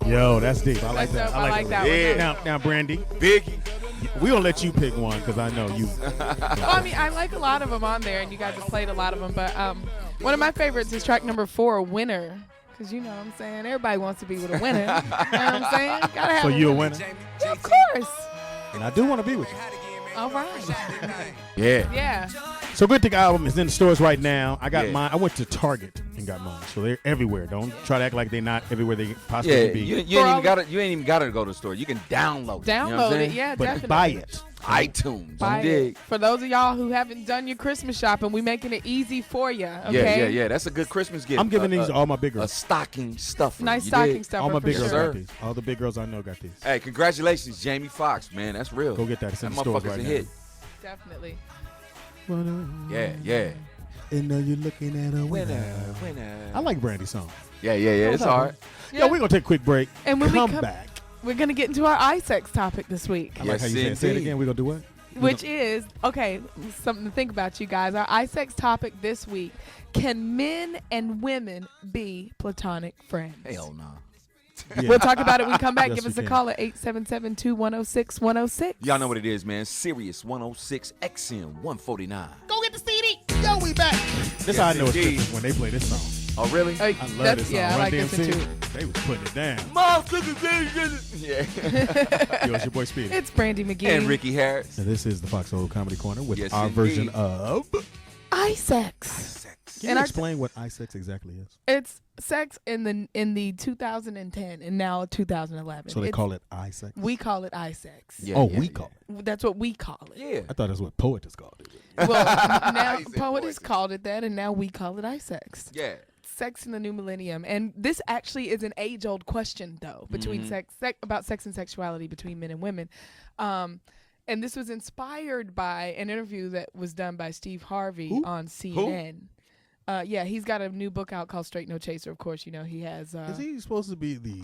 Yo, that's deep. I like That's that. dope. I like that one. Yeah. Now, Brandy, Biggie. we gonna let you pick one because I know you. Well, I mean, I like a lot of them on there, and you guys have played a lot of them. But one of my favorites is track number 4, "Winner," because you know what I'm saying. Everybody wants to be with a winner. You know what I'm saying? Gotta have. So you a winner, Yeah, of course. and I do want to be with you. All right. Yeah. Yeah. So Good Thing album is in the stores right now. I got Yeah. mine. I went to Target and got mine, so they're everywhere. Don't try to act like they're not everywhere they possibly Yeah, can be. you ain't For all- even got You ain't even got to go to the store. You can download it. You know what I'm Download saying? it. Yeah, but definitely. buy it. iTunes. Buy you dig? it. For those of y'all who haven't done your Christmas shopping, we making it easy for you. Okay. Yeah. That's a good Christmas gift. I'm giving these to all my big a girls. stocking stuffer. Nice you stocking dig? stuffer. All my for big girls sure. got these. All the big girls I know got these. Hey, congratulations, Jamie Foxx, man. That's real. Go get that. It's in That the stores motherfucker's right a now. hit. Definitely. Yeah. And know you're looking at a winner. Winner. I like Brandy's song. Yeah. It's hard. Yeah. Yo, we're gonna take a quick break. And when we come come- back. We're gonna get into our iSex topic this week, I like how you Yes, say it. Say it indeed. again. We're gonna do what? which is okay. Something to think about, you guys. Our iSex topic this week: can men and women be platonic friends? Hell no. Yeah. We'll talk about it when we come back. Yes, Give us we a can. call at 877-210-6106. Y'all know what it is, man. Sirius 106 XM 149. Go get the CD. Yo, we back. This is how I know it's indeed. Christmas when they play this song. Oh, really? I love this song. Yeah, I Run like this one DMC, too. they was putting it down. Yeah. Yo, it's your boy Speedy. It's Brandi Magee. And Ricky Harris. And this is the Foxxhole Comedy Corner with Yes, our version indeed. of I-sex. Can you explain what I-sex exactly is? It's sex in the 2010 and now 2011. So they call it I-sex? We call it I-sex. Yeah, we call it. That's what we call it. Yeah. I thought that's what poets called it. Well, now poets called it that, and now we call it I-sex. Yeah. Sex in the new millennium. And this actually is an age-old question, though, between about sex and sexuality between men and women. And this was inspired by an interview that was done by Steve Harvey on CNN. Yeah, he's got a new book out called Straight No Chaser. Of course, you know, he has... is he supposed to be the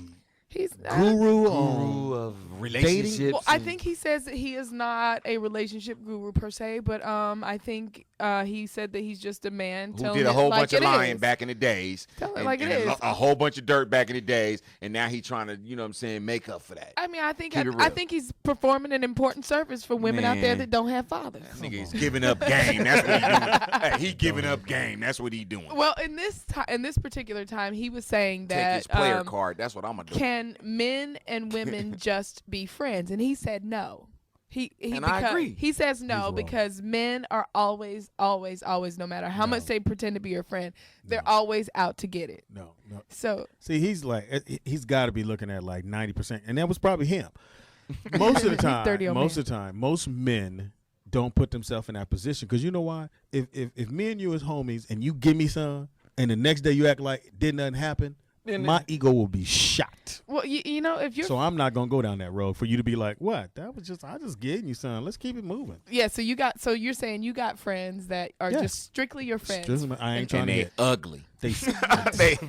guru of relationships? Well, I think he says that he is not a relationship guru per se, but I think he said that he's just a man who did a whole bunch of lying back in the days. Tell it like it is. A whole bunch of dirt back in the days, and now he's trying to, you know what I'm saying, make up for that. I mean, I think he's performing an important service for women out there that don't have fathers. That nigga is giving up game. That's what he's doing. Hey, he giving up game. That's what he's doing. Well, in this particular time, he was saying that take his player card. That's what I'm gonna do. Can men and women just be friends? And he said no. I agree. He says no because men are always, no matter how much they pretend to be your friend, they're always out to get it. No. So see, he's got to be looking at like 90%, and that was probably him. Most of the time, most men don't put themselves in that position because you know why? If me and you is homies and you give me some, and the next day you act like did nothing happen. My ego will be shot. Well, you know, if you're... So I'm not going to go down that road for you to be like, what? I just gave you something. Let's keep it moving. Yeah, so you're saying you got friends that are just strictly your friends. I ain't trying to get ugly. They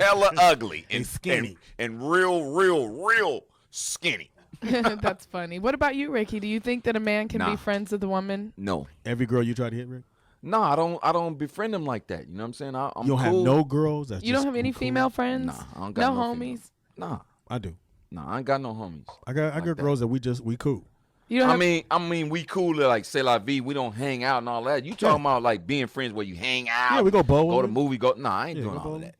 hella ugly. And skinny. And real skinny. That's funny. What about you, Ricky? Do you think that a man can be friends with a woman? No. Every girl you try to hit, Rick? No, I don't befriend them like that. You know what I'm saying? I'm you don't cool. have no girls? You don't have any female friends? Nah, I don't got no homies? Females. Nah. I do. Nah, I ain't got no homies. I got girls that we cool. You don't I mean, we cool to like say la vie. We don't hang out and all that. You talking about like being friends where you hang out? Yeah, we go bowling. Go to movie. Nah, I ain't doing all that.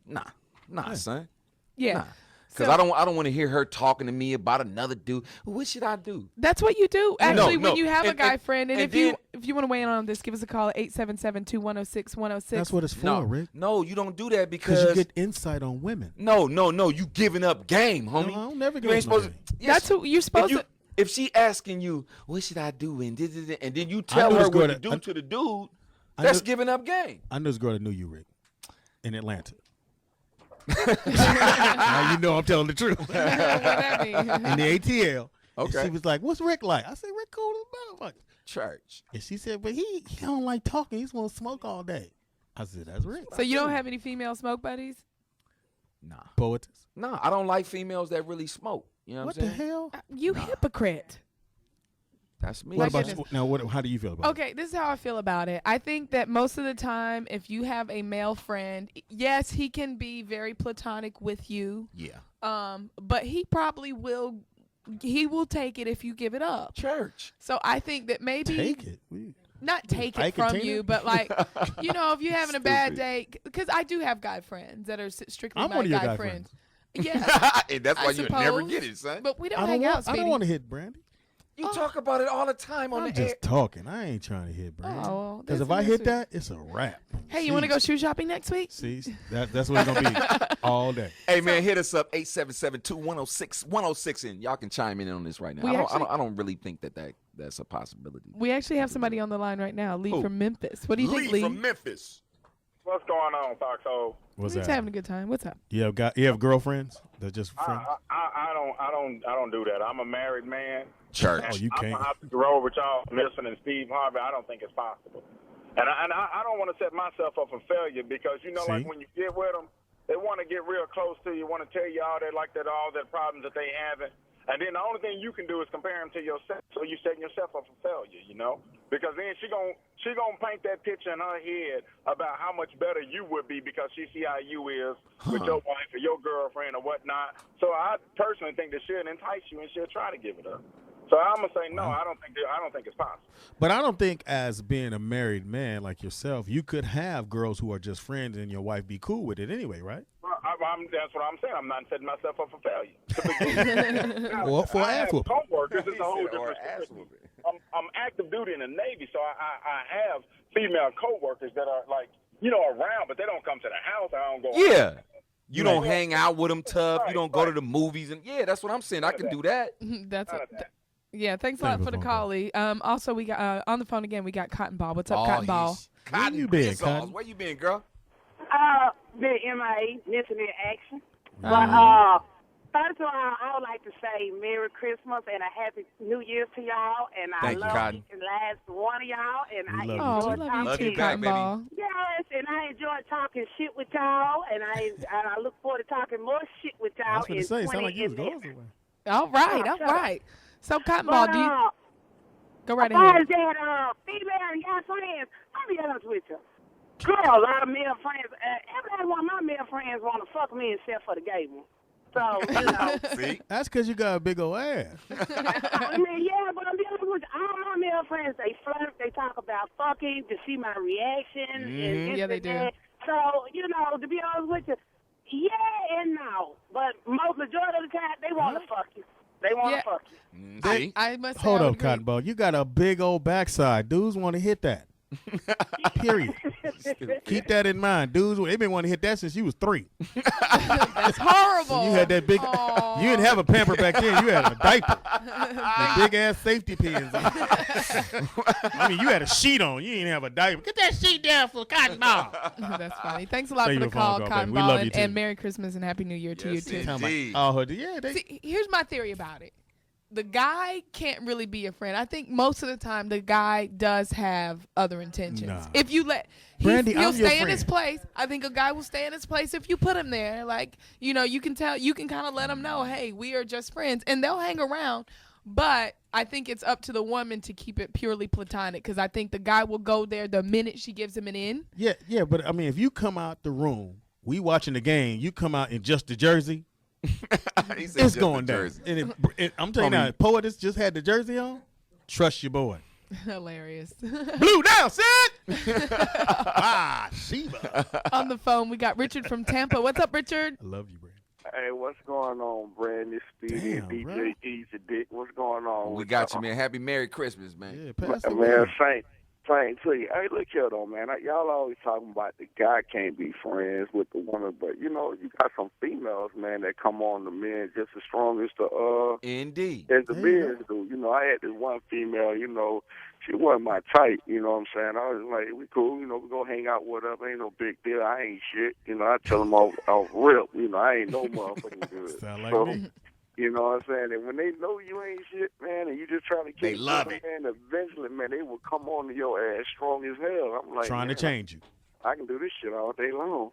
Nah, son. Yeah. Nah. Because I don't want to hear her talking to me about another dude. What should I do? That's what you do. Actually, when you have a guy friend, and if you want to weigh in on this, give us a call at 877-210-6106. That's what it's for, Rick. No, you don't do that because you get insight on women. No, you giving up game, homie. No, I don't never give up game. That's who you're supposed to. If she asking you, what should I do? And then you tell her what to do to the dude, that's giving up game. I knew this girl that knew you, Rick, in Atlanta. Now you know I'm telling the truth. What that mean? In the ATL. Okay. And she was like, what's Rick like? I said, Rick cool as a motherfucker. Church. And she said, but he don't like talking. He just want to smoke all day. I said, that's Rick. So you don't have any female smoke buddies? Nah. Poetess? Nah, I don't like females that really smoke. You know what I'm saying? What the hell? You hypocrite. That's me. What about you? Now, how do you feel about it? Okay, this is how I feel about it. I think that most of the time, if you have a male friend, yes, he can be very platonic with you. Yeah. But he probably will. He will take it if you give it up. Church. So I think that maybe take it. Not take it from you, but like, you know, if you're having a bad day, because I do have guy friends that are strictly I'm my one of your guy guy friends. Yeah. And that's why I you suppose, never get it, son. But we don't hang out, Speedy. I don't want to hit Brandi. You talk about it all the time on I'm the air. just talking. I ain't trying to hit Brandi. Oh, because if I hit that, it's a wrap. Hey, you want to go shoe shopping next week? See, that's what it's going to be all day. Hey, man, hit us up, 877-210-610, and y'all can chime in on this right now. I don't really think that's a possibility. We actually have somebody on the line right now, Lee from Memphis. What do you think, Lee? From Memphis. What's going on, Foxxhole? What's that? Having a good time. What's up? You have girlfriends? They're just friends? I don't do that. I'm a married man. Church. Oh, you can't. I'm gonna have to roll with y'all listening to Steve Harvey. I don't think it's possible. And I don't want to set myself up for failure because, you know, like when you get with them, they want to get real close to you, want to tell you all that problems that they having. And then the only thing you can do is compare them to yourself. So you're setting yourself up for failure, you know? Because then she gonna paint that picture in her head about how much better you would be because she see how you is with your wife or your girlfriend or whatnot. So I personally think that she'll entice you and she'll try to give it up. So I'm gonna say no. I don't think it's possible. But I don't think, as being a married man like yourself, you could have girls who are just friends and your wife be cool with it anyway, right? Well, that's what I'm saying. I'm not setting myself up for failure. Or for ass whooping. Coworkers, it's a whole different story. I'm active duty in the Navy, so I have female coworkers that are like, around, but they don't come to the house. I don't go. Yeah. You don't hang out with them tough. You don't go to the movies. And that's what I'm saying. I can do that. Yeah, thanks a lot for the call, Lee. Also, we got on the phone again, we got Cotton Ball. What's up, Cotton Ball? Where you been, Cotton? Where you been, girl? Been MIA, missing in action. But first of all, I would like to say Merry Christmas and a Happy New Year to y'all. And I love each and last one of y'all. And I enjoy talking. You back, baby. Yes, and I enjoy talking shit with y'all. And I look forward to talking more shit with y'all. I was going to say, sound like you was going somewhere. All right. So, Cotton Ball, do you... Go right ahead. As far as that female and y'all friends, I'll be honest with you. Girl, a lot of male friends, every one of my male friends want to fuck me except for the gay one. So, See? That's because you got a big old ass. I mean, yeah, but I'm being honest with you. All my male friends, they flirt, they talk about fucking to see my reaction. And yeah, they do. So, to be honest with you, yeah and no. But majority of the time, they want to fuck you. They want to fuck you. I must say, hold up, Cotton Ball. You got a big old backside. Dudes want to hit that. Period. Keep that in mind. Dudes, they've been wanting to hit that since you was 3. That's horrible. You had that big, you didn't have a pamper back then. You had a diaper. The big ass safety pins. I mean, you had a sheet on. You didn't have a diaper. Get that sheet down for Cotton Ball. That's funny. Thanks a lot for the call, Cotton Ball. And Merry Christmas and Happy New Year to you, too. See, here's my theory about it. The guy can't really be a friend. I think most of the time the guy does have other intentions. Nah. If you let he'll stay in his place. I think a guy will stay in his place if you put him there. Like, you can tell, you can kind of let him know, hey, we are just friends, and they'll hang around. But I think it's up to the woman to keep it purely platonic, because I think the guy will go there the minute she gives him an in. Yeah, but I mean, if you come out the room, we watching the game, you come out in just the jersey. It's going down. And I'm telling you now, if Poetess just had the jersey on, trust your boy. Hilarious. Blue down, Sid! Sheba. On the phone, we got Richard from Tampa. What's up, Richard? I love you, Brand. Hey, what's going on, Brandi, Speedy, and DJ Easy Dick? What's going on? We got you, man. Happy Merry Christmas, man. Yeah, pass the man, same to you. Hey, look here, though, man. Y'all always talking about the guy can't be friends with the woman, but, you got some females, man, that come on the men just as strong as the Indeed. As the men do. I had this one female, she wasn't my type, you know what I'm saying? I was like, we cool, we go hang out, whatever, ain't no big deal. I ain't shit. I tell them off rip, I ain't no motherfucking good. Sound like me. You know what I'm saying? And when they know you ain't shit, man, and you just trying to keep they love it. Man, eventually, man, they will come on to your ass strong as hell. I'm like, trying to change you. I can do this shit all day long,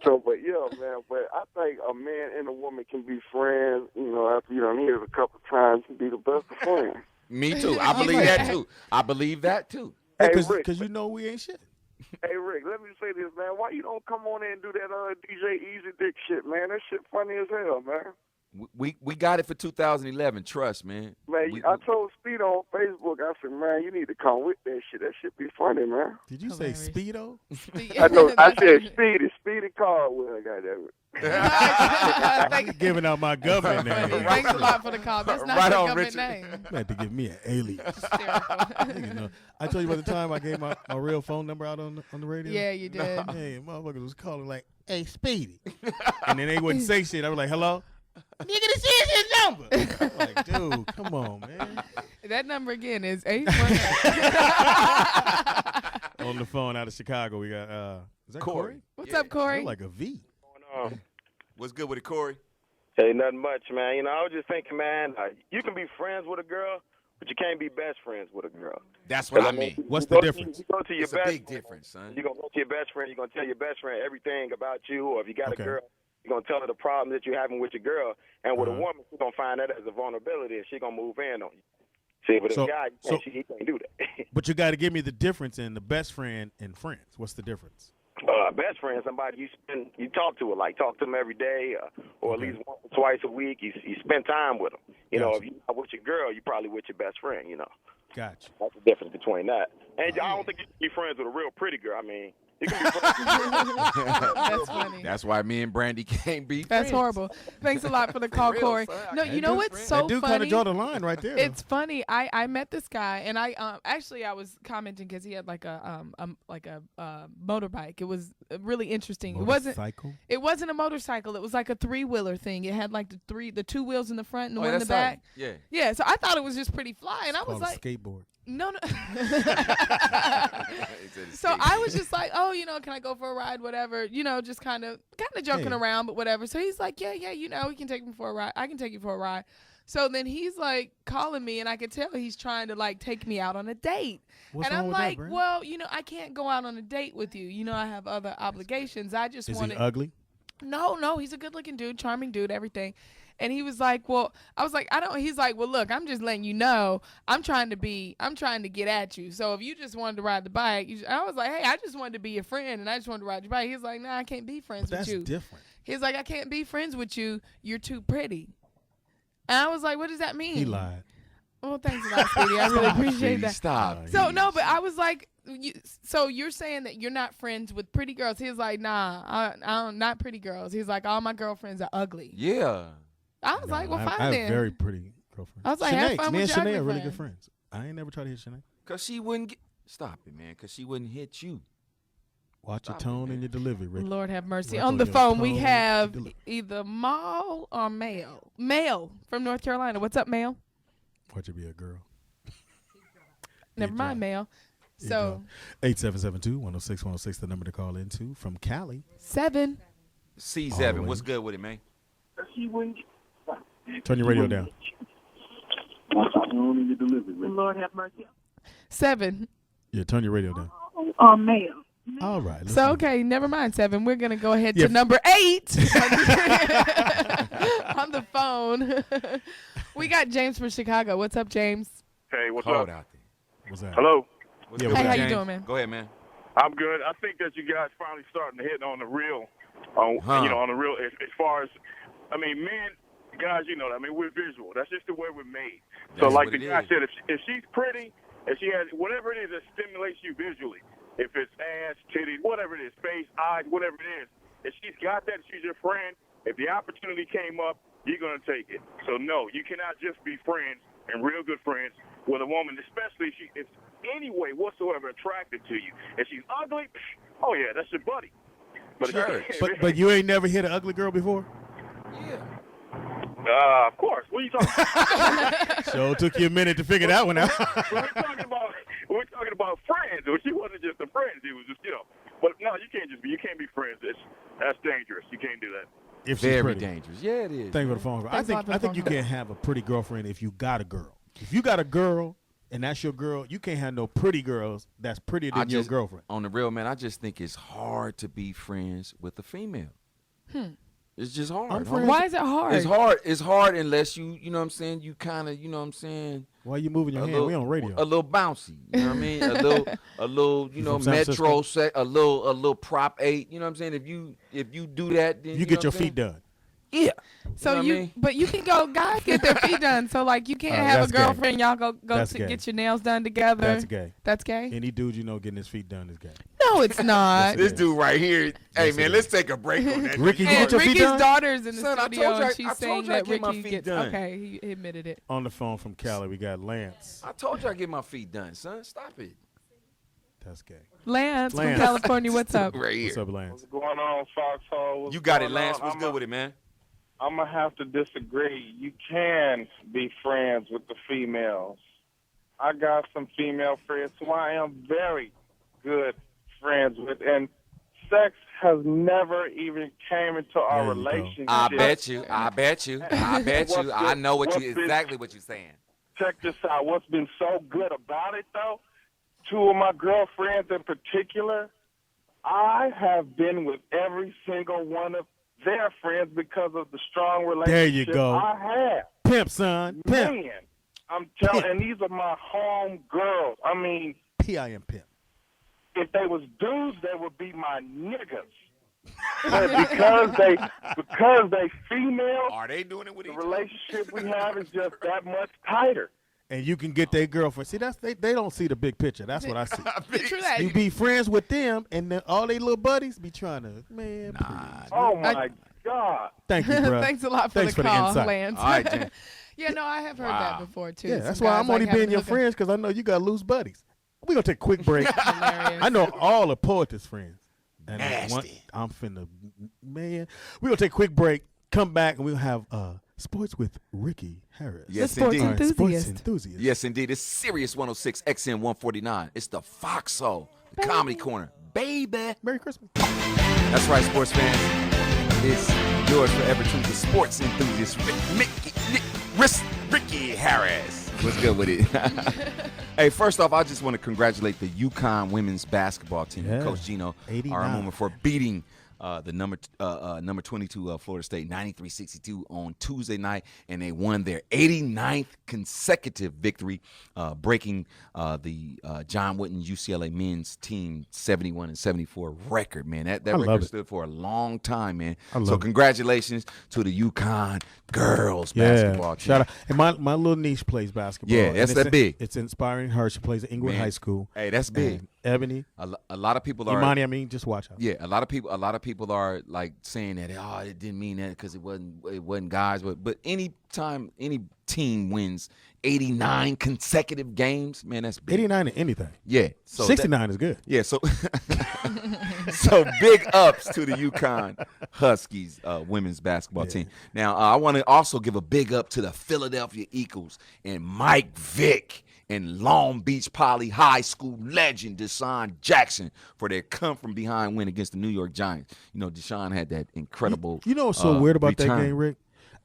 but yeah, man. But I think a man and a woman can be friends. After you done hear it a couple times, can be the best of friends. Me too. I believe that too. Hey, because we ain't shit. Hey, Rick, let me say this, man. Why you don't come on in and do that DJ Easy Dick shit, man? That shit funny as hell, man. We got it for 2011. Trust, man. Man, I told Speedo on Facebook, I said, man, you need to come with that shit. That shit be funny, man. Did you say Speedo? I said Speedy Caldwell, goddamn it. Thank you giving out my government name. Thanks a lot for the call. That's not your government name. You had to give me an alias. I told you about the time I gave my real phone number out on the radio. Yeah, you did. Hey, motherfuckers was calling like, "Hey, Speedy," and then they wouldn't say shit. I was like, "Hello." Nigga, this is his number. I'm like, dude, come on, man. That number again is 818. On the phone out of Chicago, we got is that Corey? What's up, Corey? Like a V. What's good with it, Corey? Hey, nothing much, man. I was just thinking, man, you can be friends with a girl, but you can't be best friends with a girl. That's what I mean. What's the difference? You go to your it's a big difference, son. You're going to go to your best friend. You're going to tell your best friend everything about you, or if you got a girl, you're going to tell her the problem that you're having with your girl. And with a woman, she's going to find that as a vulnerability, and she's going to move in on you. See, with a guy, he can't do that. But you got to give me the difference in the best friend and friends. What's the difference? Best friend, somebody you talk to her, like talk to them every day, or at least once or twice a week. You spend time with them. You know, if you're not with your girl, you're probably with your best friend. Gotcha. That's the difference between that. And I don't think you can be friends with a real pretty girl. I mean, It can be fun. That's funny. That's why me and Brandy can't be friends. That's horrible. Thanks a lot for the call, Corey. No, you know what's so that dude funny? kind of draw the line right there. It's funny. I met this guy, and I was commenting because he had like a motorbike. It was really interesting. Motorcycle? It wasn't a motorcycle. It was like a 3-wheeler thing. It had like the 2 wheels in the front and the one in the back. Yeah. Yeah. So I thought it was just pretty fly, and I was like, skateboard. No. So I was just like, oh, can I go for a ride, whatever, just kind of joking around, but whatever. So he's like, yeah, we can take me for a ride. I can take you for a ride. So then he's like calling me, and I could tell he's trying to like take me out on a date. What's and wrong I'm with like, that, well, I can't go out on a date with you. I have other obligations. I just Is want he ugly? No, he's a good-looking dude, charming dude, everything. And he was like, well, I was like, he's like, well, look, I'm just letting you know, I'm trying to get at you. So if you just wanted to ride the bike, I was like, hey, I just wanted to be your friend, and I just wanted to ride your bike. He's like, nah, I can't be friends with you. That's different. He's like, I can't be friends with you. You're too pretty. And I was like, what does that mean? He lied. Well, thanks a lot, Speedy. I really appreciate that. Stop. So, no, but I was like, so you're saying that you're not friends with pretty girls? He's like, nah, I'm not pretty girls. He's like, all my girlfriends are ugly. Yeah. I was like, well, fine I then. have very pretty girlfriends. I was like, have fun me with and your Shanae ugly are really friend. good friends. I ain't never tried to hit Shanae. Because she wouldn't stop it, man. Because she wouldn't hit you. Watch your tone and your delivery, Rick. Lord have mercy. Work On the your phone, we tone have and either Mal or Male. Male from North Carolina. What's up, Male? Watch it be a girl. Never mind, Male. So 8772-106-106, the number to call into from Cali. 7. C7, what's good with it, man? Turn your radio down. Lord have mercy. 7. Yeah, turn your radio down. Male. All right. So, okay, never mind, 7. We're going to go ahead to number 8 on the phone. We got James from Chicago. What's up, James? Hey, what's Cold up? out there. What's that? Hello. Yeah, Hey, how you James? doing, man? Go ahead, man. I'm good. I think that you guys finally starting to hit on the real, on the real. As far as, men, guys, we're visual. That's just the way we're made. So, like the guy said, if she's pretty, if she has whatever it is that stimulates you visually, if it's ass, titties, whatever it is, face, eyes, whatever it is, if she's got that, she's your friend. If the opportunity came up, you're gonna take it. So no, you cannot just be friends and real good friends with a woman, especially if it's any way whatsoever attracted to you. If she's ugly, oh yeah, that's your buddy. But Sure. But you ain't never hit an ugly girl before? Yeah. Of course. What are you talking about? So it took you a minute to figure that one out. we're talking about friends. She wasn't just a friend. She was just, But no, you can't be friends. That's dangerous. You can't do that. If she's Very pretty. dangerous. Yeah, it is. Thank you for the phone call. I think you can't have a pretty girlfriend if you got a girl. If you got a girl and that's your girl, you can't have no pretty girls that's prettier than your girlfriend. On the real, man, I just think it's hard to be friends with a female. It's just hard. Why is it hard? It's hard unless you know what I'm saying, you kind of, you know what I'm saying. Why you moving your hand? We on radio. A little bouncy, you know what I mean? A little, metro set, a little prop 8, you know what I'm saying? If you do that, then you get your feet done. Yeah. So but you can go. Guys get their feet done. So like you can't have a girlfriend. Gay. Y'all go to gay. Get your nails done together. That's gay. That's gay. Any dude getting his feet done is gay. No, it's not. This dude right here. Hey man, let's take a break on that. Ricky, and get your feet done? Ricky's daughter's in the Son, studio. I she's saying told you I that get my Ricky feet gets done. Okay. He admitted it. On the phone from Cali, we got Lance. I told you I get my feet done, son. Stop it. That's gay. Lance from California. What's up? Right here. What's up, Lance? What's going on, Foxxhole? You got it, Lance. What's good with it, man? I'm going to have to disagree. You can be friends with the females. I got some female friends who I am very good friends with, and sex has never even came into our relationship. I bet you. I know exactly what you're saying. Check this out. What's been so good about it, though, 2 of my girlfriends in particular, I have been with every single one of their friends because of the strong relationship there you go. I have. Pimp, son. Pimp. Man, I'm telling, and these are my home girls. I mean, P.I.M. pimp. If they was dudes, they would be my niggas. But because they female, are they doing it with the relationship we have is just that much tighter. and you can get their girlfriend. See, they don't see the big picture. That's what I see. True that. You be friends with them, and then all they little buddies be trying to, man. Oh, my God. Thank you, bro. Thanks a lot for the call, Lance. All right, Jen. Yeah, no, I have heard that before, too. Yeah, that's why I'm only being your friends, because I know you got loose buddies. We're going to take a quick break. I know all the Poetess friends. And I'm finna, man. We're going to take a quick break, come back, and we'll have Sports with Ricky Harris. Yes, sports indeed. enthusiast. Sports enthusiast. Yes, indeed. It's Sirius 106 XM 149. It's the Foxxhole, the Comedy Corner. Baby. Merry Christmas. That's right, sports fans. It's yours forever to the sports enthusiast, Ricky Harris. What's good with it? Hey, first off, I just want to congratulate the UConn women's basketball team, Coach Gino, our moment for beating the number 22 Florida State 93-62 on Tuesday night, and they won their 89th consecutive victory, breaking the John Wooden UCLA men's team 71-74 record. Man, that record stood for a long time, man. So congratulations to the UConn girls basketball team. Shout out. And my little niece plays basketball. Yeah, that's that big. It's inspiring her. She plays at Inglewood High School. Hey, that's big. And Ebony. A lot of people are. Imani, just watch out. Yeah, a lot of people are like saying that it didn't mean that because it wasn't guys, but any time any team wins 89 consecutive games, man, that's big. 89 to anything. Yeah, so 69 is good. Yeah, so so big ups to the UConn Huskies women's basketball team. Now I want to also give a big up to the Philadelphia Eagles and Mike Vick and Long Beach Poly High School legend Deshaun Jackson for their come-from-behind win against the New York Giants. You know, Deshaun had that incredible You know what's so weird about that game, Rick?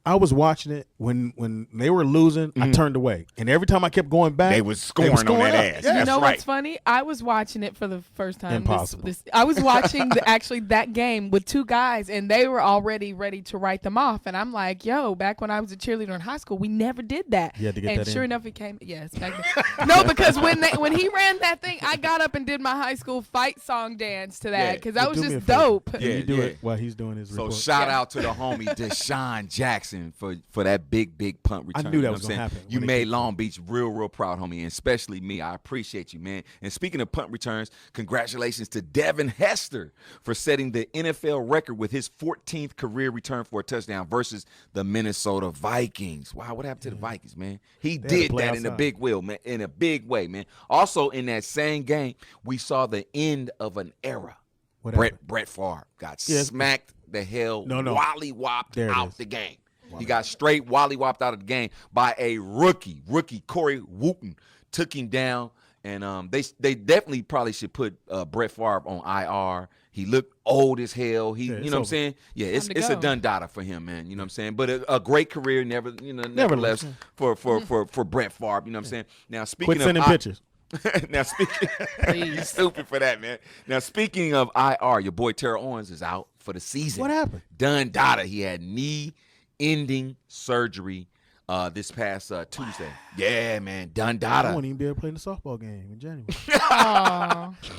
I was watching it when they were losing. I turned away, and every time I kept going back, they was scoring on that ass. Yeah. You know what's funny? I was watching it for the first time. Impossible. I was watching actually that game with two guys, and they were already ready to write them off. And I'm like, yo, back when I was a cheerleader in high school, we never did that. You had to get and that sure in. enough, it came. Yes, back then. No, because when he ran that thing, I got up and did my high school fight song dance to that because that was just dope. Yeah, you do it while he's doing his report. So shout out to the homie Deshaun Jackson for that big punt return. I knew that was going to happen. You made Long Beach real proud, homie, and especially me. I appreciate you, man. And speaking of punt returns, congratulations to Devin Hester for setting the NFL record with his 14th career return for a touchdown versus the Minnesota Vikings. Wow, what happened to the Vikings, man? He did that in a big way, man. Also, in that same game, we saw the end of an era. Brett Favre got smacked the hell wally-wopped out the game. He got straight wally-wopped out of the game by a rookie Corey Wooten. Took him down, and they definitely probably should put Brett Favre on IR. He looked old as hell. You know what I'm saying? Yeah, it's a done data for him, man. You know what I'm saying? But a great career, nevertheless for Brett Favre. You know what I'm saying? Now speaking Quit sending pictures. Now speaking, stupid for that, man. Now speaking of IR, your boy Terrell Owens is out for the season. What happened? Done data. He had knee-ending surgery this past Tuesday. Yeah, man, done data. I won't even be able to play in the softball game in January.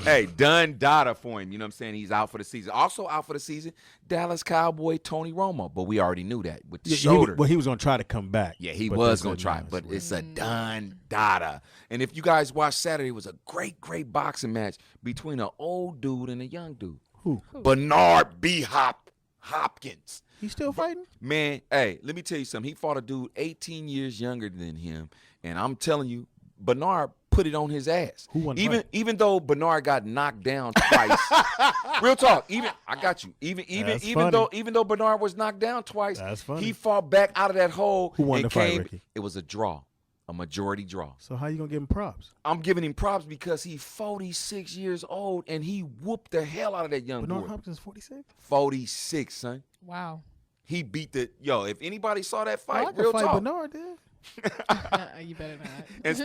Hey, done data for him. You know what I'm saying? He's out for the season. Also out for the season, Dallas Cowboy Tony Romo. But we already knew that with the shoulder. He was going to try to come back. Yeah, he was going to try, but it's a done data. And if you guys watched Saturday, it was a great boxing match between an old dude and a young dude. Who? Bernard B. Hopkins. He's still fighting? Man, hey, let me tell you something. He fought a dude 18 years younger than him, and I'm telling you, Bernard put it on his ass. Who won? Even though Bernard got knocked down twice. Real talk. I got you. Even though Bernard was knocked down twice, he fought back out of that hole. Who won and the fight, Ricky? It was a draw. A majority draw. So how you gonna give him props? I'm giving him props because he's 46 years old and he whooped the hell out of that young boy. Bernard Hopkins is 46? 46, son. Wow. He beat if anybody saw that fight, I real fight talk. Bernard, dude. You better not. And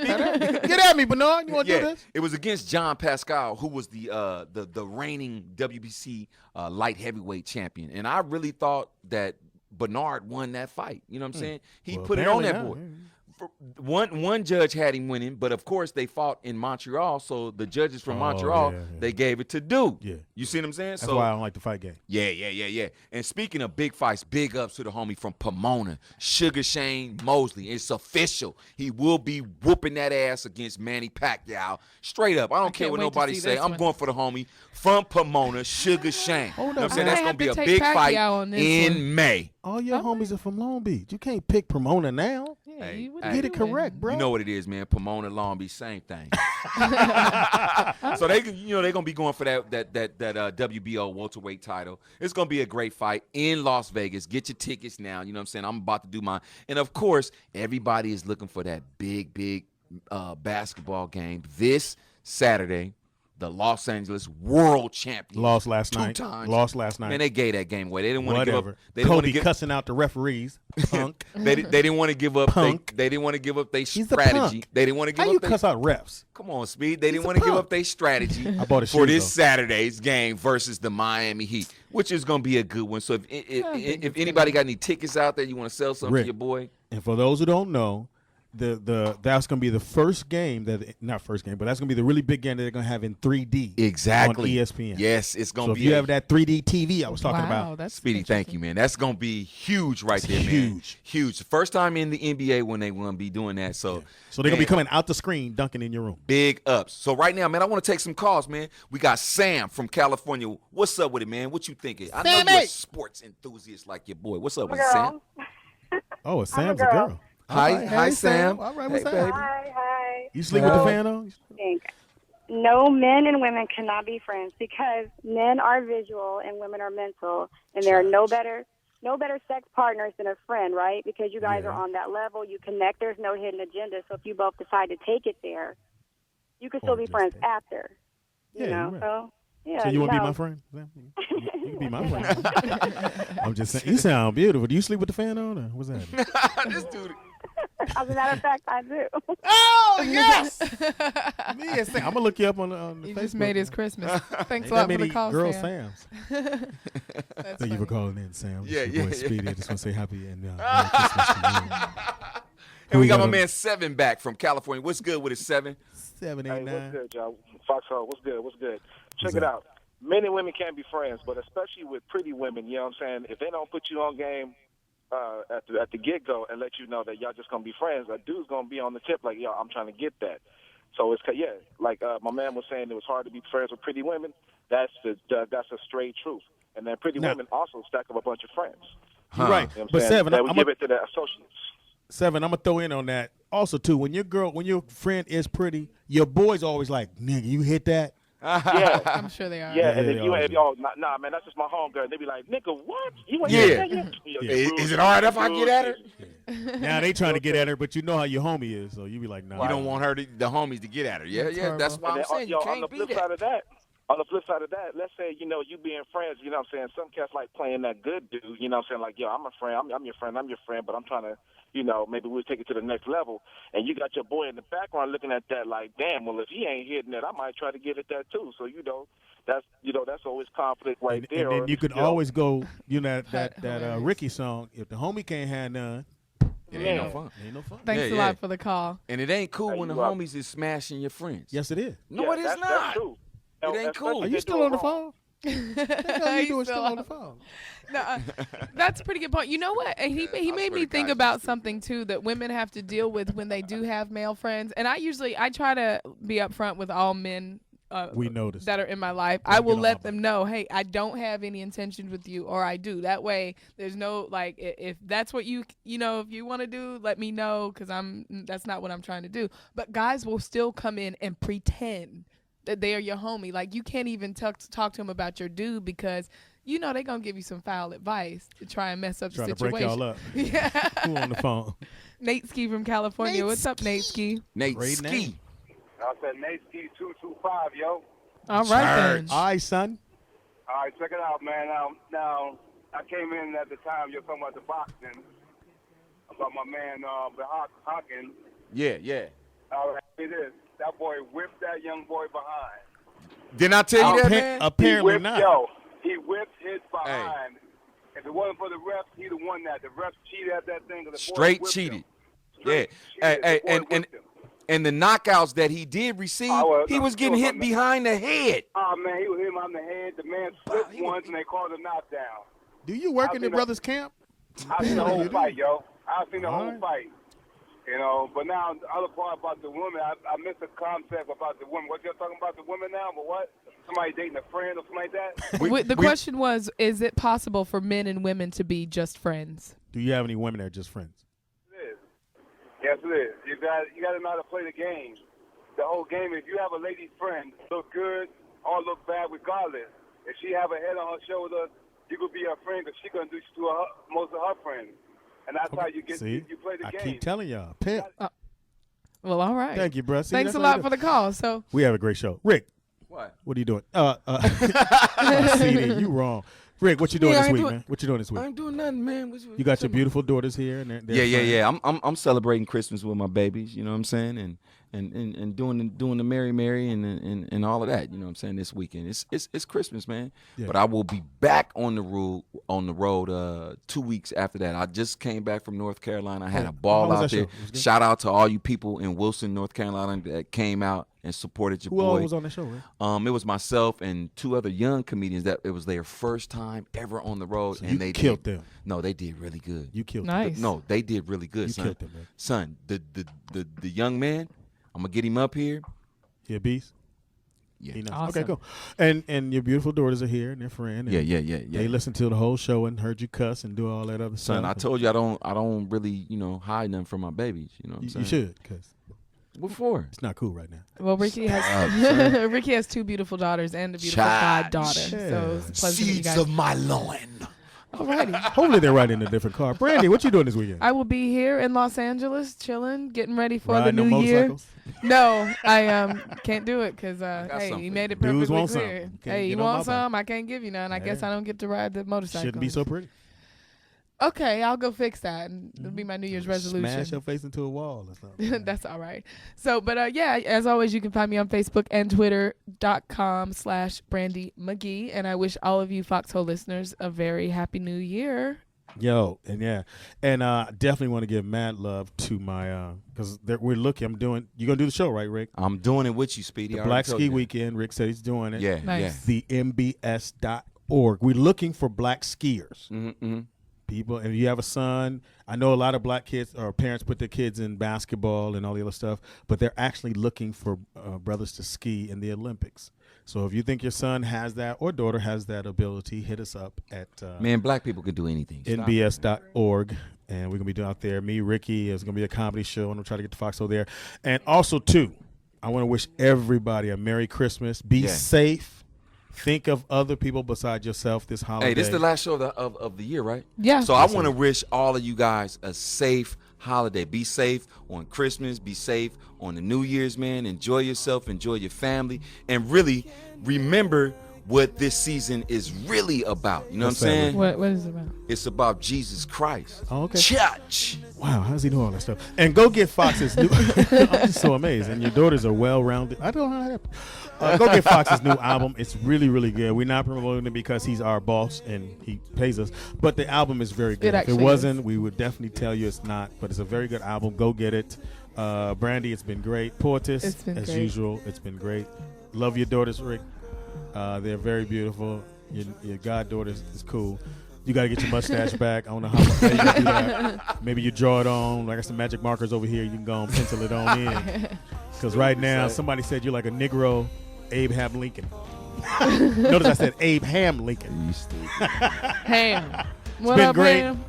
get at me, Bernard. You want to do this? It was against John Pascal, who was the reigning WBC light heavyweight champion. And I really thought that Bernard won that fight. You know what I'm saying? He put it on that boy. one judge had him winning, but of course they fought in Montreal, so the judges from Montreal they gave it to Duke. Yeah, you see what I'm saying? That's why I don't like the fight game. Yeah. And speaking of big fights, big ups to the homie from Pomona, Sugar Shane Mosley. It's official. He will be whooping that ass against Manny Pacquiao. Straight up. I don't care what nobody say. I'm going for the homie from Pomona, Sugar Shane. Hold you know up, what I'm saying? That's gonna be a big fight in May. All your homies are from Long Beach. You can't pick Pomona now. Yeah, Get it correct, bro. You know what it is, man. Pomona, Long Beach, same thing. So they're gonna be going for that WBO welterweight title. It's gonna be a great fight in Las Vegas. Get your tickets now. You know what I'm saying? I'm about to do mine. And of course, everybody is looking for that big basketball game this Saturday. The Los Angeles World Champions lost last night. Lost last night. Man, they gave that game away. They didn't want to give up. They Kobe cussing out the referees. Punk. they didn't want to give up. They didn't want to give up their strategy. They didn't want to give up. How you cuss out refs? Come on, Speed. They didn't want to give up their strategy for this Saturday's game versus the Miami Heat, which is going to be a good one. So if anybody got any tickets out there, you want to sell something to your boy. And for those who don't know, that's going to be the first game but that's going to be the really big game that they're going to have in 3D. Exactly. On ESPN. Yes, it's going to be. So if you have that 3D TV I was talking about. That's Speedy, thank you, man. That's going to be huge right there, man. Huge. First time in the NBA when they want to be doing that. So they're going to be coming out the screen, dunking in your room. Big ups. So right now, man, I want to take some calls, man. We got Sam from California. What's up with it, man? What you thinking? I know you're a sports enthusiast like your boy. What's up with Sam? Oh, Sam's a girl. Hi, Sam. All right, what's up, baby? Hi. You sleep with the fan on? No, men and women cannot be friends because men are visual and women are mental, and there are no better sex partners than a friend, right? Because you guys are on that level, you connect. There's no hidden agenda. So if you both decide to take it there, you can still be friends after. You know, right. so. Yeah, so you want to be my friend? You can be my friend. I'm just saying, you sound beautiful. Do you sleep with the fan on, or what's that? This dude. As a matter of fact, I do. Oh, yes! I'm going to look you up on the Facebook. Just made his Christmas. Thanks a lot for the call, girl Sam. Sams. Thank you for calling in, Sam. Yeah. Boy, Speedy. I just want to say happy and Merry Christmas to you. And we got my man Seven back from California. What's good with it, Seven? 789. Hey, what's good, y'all? Foxxhole, what's good? Check it out. Men and women can't be friends, but especially with pretty women, you know what I'm saying? If they don't put you on game at the get-go and let you know that y'all just going to be friends, a dude's going to be on the tip like, yo, I'm trying to get that. So it's, like my man was saying, it was hard to be friends with pretty women. That's a straight truth. And then pretty women also stack up a bunch of friends. You're right. You know but Seven, we give it to the associates. Seven, I'm going to throw in on that. Also, too, when your friend is pretty, your boy's always like, nigga, you hit that? Yeah, I'm sure they are. Yeah, and if y'all, nah, man, that's just my homegirl. They be like, nigga, what? You ain't hit that yet? Is it all right if I get at her? Now they trying to get at her, but you know how your homie is, so you be like, nah. You don't want the homies to get at her. Yeah, that's why I'm saying you can't beat it. On the flip side of that, let's say, you being friends, you know what I'm saying? Some cats like playing that good dude, you know what I'm saying? Like, yo, I'm a friend, I'm your friend, but I'm trying to, maybe we'll take it to the next level. And you got your boy in the background looking at that like, damn, well, if he ain't hitting it, I might try to get at that too. So, that's always conflict right there. And then you could always go, that Ricky song, if the homie can't have none, it ain't no fun. Thanks a lot for the call. And it ain't cool when the homies is smashing your friends. Yes, it is. No, it is not. That's true. It ain't cool. Are you still on the phone? Still on the phone. No, that's a pretty good point. You know what? And he made me think about something too that women have to deal with when they do have male friends. And I try to be upfront with all men. We noticed that are in my life. I will let them know, hey, I don't have any intentions with you, or I do. That way, there's no like, if that's what if you want to do, let me know, because that's not what I'm trying to do. But guys will still come in and pretend that they are your homie. Like, you can't even talk to them about your dude because they're going to give you some foul advice to try and mess up the situation. To break y'all up. Yeah. Who on the phone? Nate Ski from California. What's up, Nate Ski? Nate Ski. I said Nate Ski 225, yo. All right, then. All right, son. All right, check it out, man. Now I came in at the time you're talking about the boxing, about my man, Hawkins. Yeah. All right, it is. That boy whipped that young boy behind. Didn't I tell you that, man? Apparently not. He whipped his behind. Hey. If it wasn't for the refs, he'd have won that. The refs cheated at that thing. Straight cheated. Yeah. And the knockouts that he did receive, he was getting hit behind the head. Oh, man, he was hit on the head. The man slipped once, and they called a knockdown. Do you work in the brothers' camp? I've seen the whole fight, yo. I've seen the whole fight. You know, but now the other part about the women, I missed the concept about the women. What you're talking about the women now, but what? Somebody dating a friend or something like that? The question was, is it possible for men and women to be just friends? Do you have any women that are just friends? It is. Yes, it is. You got to know how to play the game. The whole game, if you have a lady friend, look good or look bad regardless, if she have a head on her shoulder, you could be her friend because she going to do to most of her friends. And that's how you get you play the game. I keep telling y'all. Pimp. Well, all right. Thank you, bro. Thanks a lot for the call. So we have a great show. Rick. What are you doing? CD, you wrong. Rick, what you doing this week, man? What you doing this week? I ain't doing nothing, man. You got your beautiful daughters here, and they're yeah. I'm celebrating Christmas with my babies. You know what I'm saying, and doing the Mary and all of that. You know what I'm saying, this weekend. It's Christmas, man. Yeah. But I will be back on the road 2 weeks after that. I just came back from North Carolina. I had a ball out there. Shout out to all you people in Wilson, North Carolina that came out and supported your boy. Who all was on the show, right? It was myself and two other young comedians that it was their first time ever on the road, and they killed them. No, they did really good. You killed them. No, they did really good, son. Killed them, man. Son, the young man, I'm gonna get him up here. He a beast. Yeah. Awesome. Okay, cool. And your beautiful daughters are here, and their friend. And yeah. They listened to the whole show and heard you cuss and do all that other stuff. Son, I told you I don't really hide nothing from my babies. You know what I'm saying? You should, cause. What for? It's not cool right now. Well, Ricky has Ricky has two beautiful daughters and a beautiful goddaughter. Yeah. So it's pleasant to meet you guys. Seeds of my loin. Alrighty. Hopefully they're riding in a different car. Brandi, what you doing this weekend? I will be here in Los Angeles, chilling, getting ready for Riding the new year. Motorcycles? No, I can't do it because hey, you made it perfectly Dudes want clear. some. Hey, you want some? I can't give you none. I guess I don't get to ride the motorcycle. Shouldn't be so pretty. Okay, I'll go fix that, and it'll be my New Year's resolution. Smash your face into a wall or something. That's all right. So, but yeah, as always, you can find me on Facebook and Twitter.com/Brandi Magee. And I wish all of you Foxxhole listeners a very happy New Year. Yo, and definitely want to give mad love to my because we're looking. You gonna do the show, right, Rick? I'm doing it with you, Speedy. The Black Ski Weekend. Rick said he's doing it. Yeah, nice. The mbs.org. We're looking for black skiers. Mm-hmm. People, and you have a son. I know a lot of black kids or parents put their kids in basketball and all the other stuff, but they're actually looking for brothers to ski in the Olympics. So if you think your son has that or daughter has that ability, hit us up at man, black people can do anything. nbs.org. And we're going to be doing out there. Me, Ricky, it's going to be a comedy show, and we'll try to get the Foxxhole there. And also, too, I want to wish everybody a Merry Christmas. Be safe. Think of other people besides yourself this holiday. Hey, this is the last show of the year, right? Yeah. So I want to wish all of you guys a safe holiday. Be safe on Christmas. Be safe on the New Year's, man. Enjoy yourself. Enjoy your family. And really remember what this season is really about. You know what I'm saying? What is it about? It's about Jesus Christ. Oh, okay. Church. Wow, how does he know all that stuff? And go get Fox's new. I'm just so amazed. And your daughters are well-rounded. I don't know how that happened. Go get Fox's new album. It's really, really good. We're not promoting it because he's our boss and he pays us. But the album is very good. If it wasn't, we would definitely tell you it's not. But it's a very good album. Go get it. Brandi, it's been great. Poetess, as usual, it's been great. Love your daughters, Rick. They're very beautiful. Your goddaughter is cool. You got to get your mustache back. I don't know how you gonna do that. Maybe you draw it on. I got some magic markers over here. You can go and pencil it on in. Because right now, somebody said you're like a Negro Abraham Lincoln. Notice I said Abraham Lincoln. Ham. It's been great. Ham?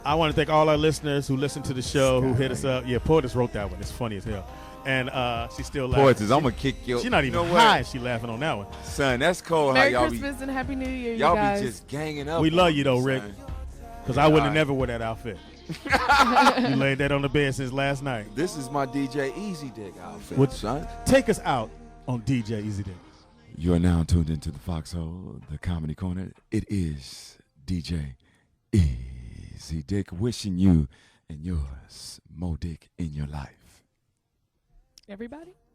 I want to thank all our listeners who listened to the show, who hit us up. Yeah, Poetess wrote that one. It's funny as hell. And she's still laughing. Poetess, I'm going to kick you. She's not even high. She's laughing on that one. Son, that's cold. Merry how y'all Christmas and Happy New Year, y'all guys. be just ganging up. We love you, though, Rick. Because I would have never wore that outfit. You laid that on the bed since last night. This is my DJ Easy Dick outfit, son. Take us out on DJ Easy Dick. You are now tuned into the Foxxhole, the Comedy Corner. It is DJ Easy Dick wishing you and yours more dick in your life. Everybody?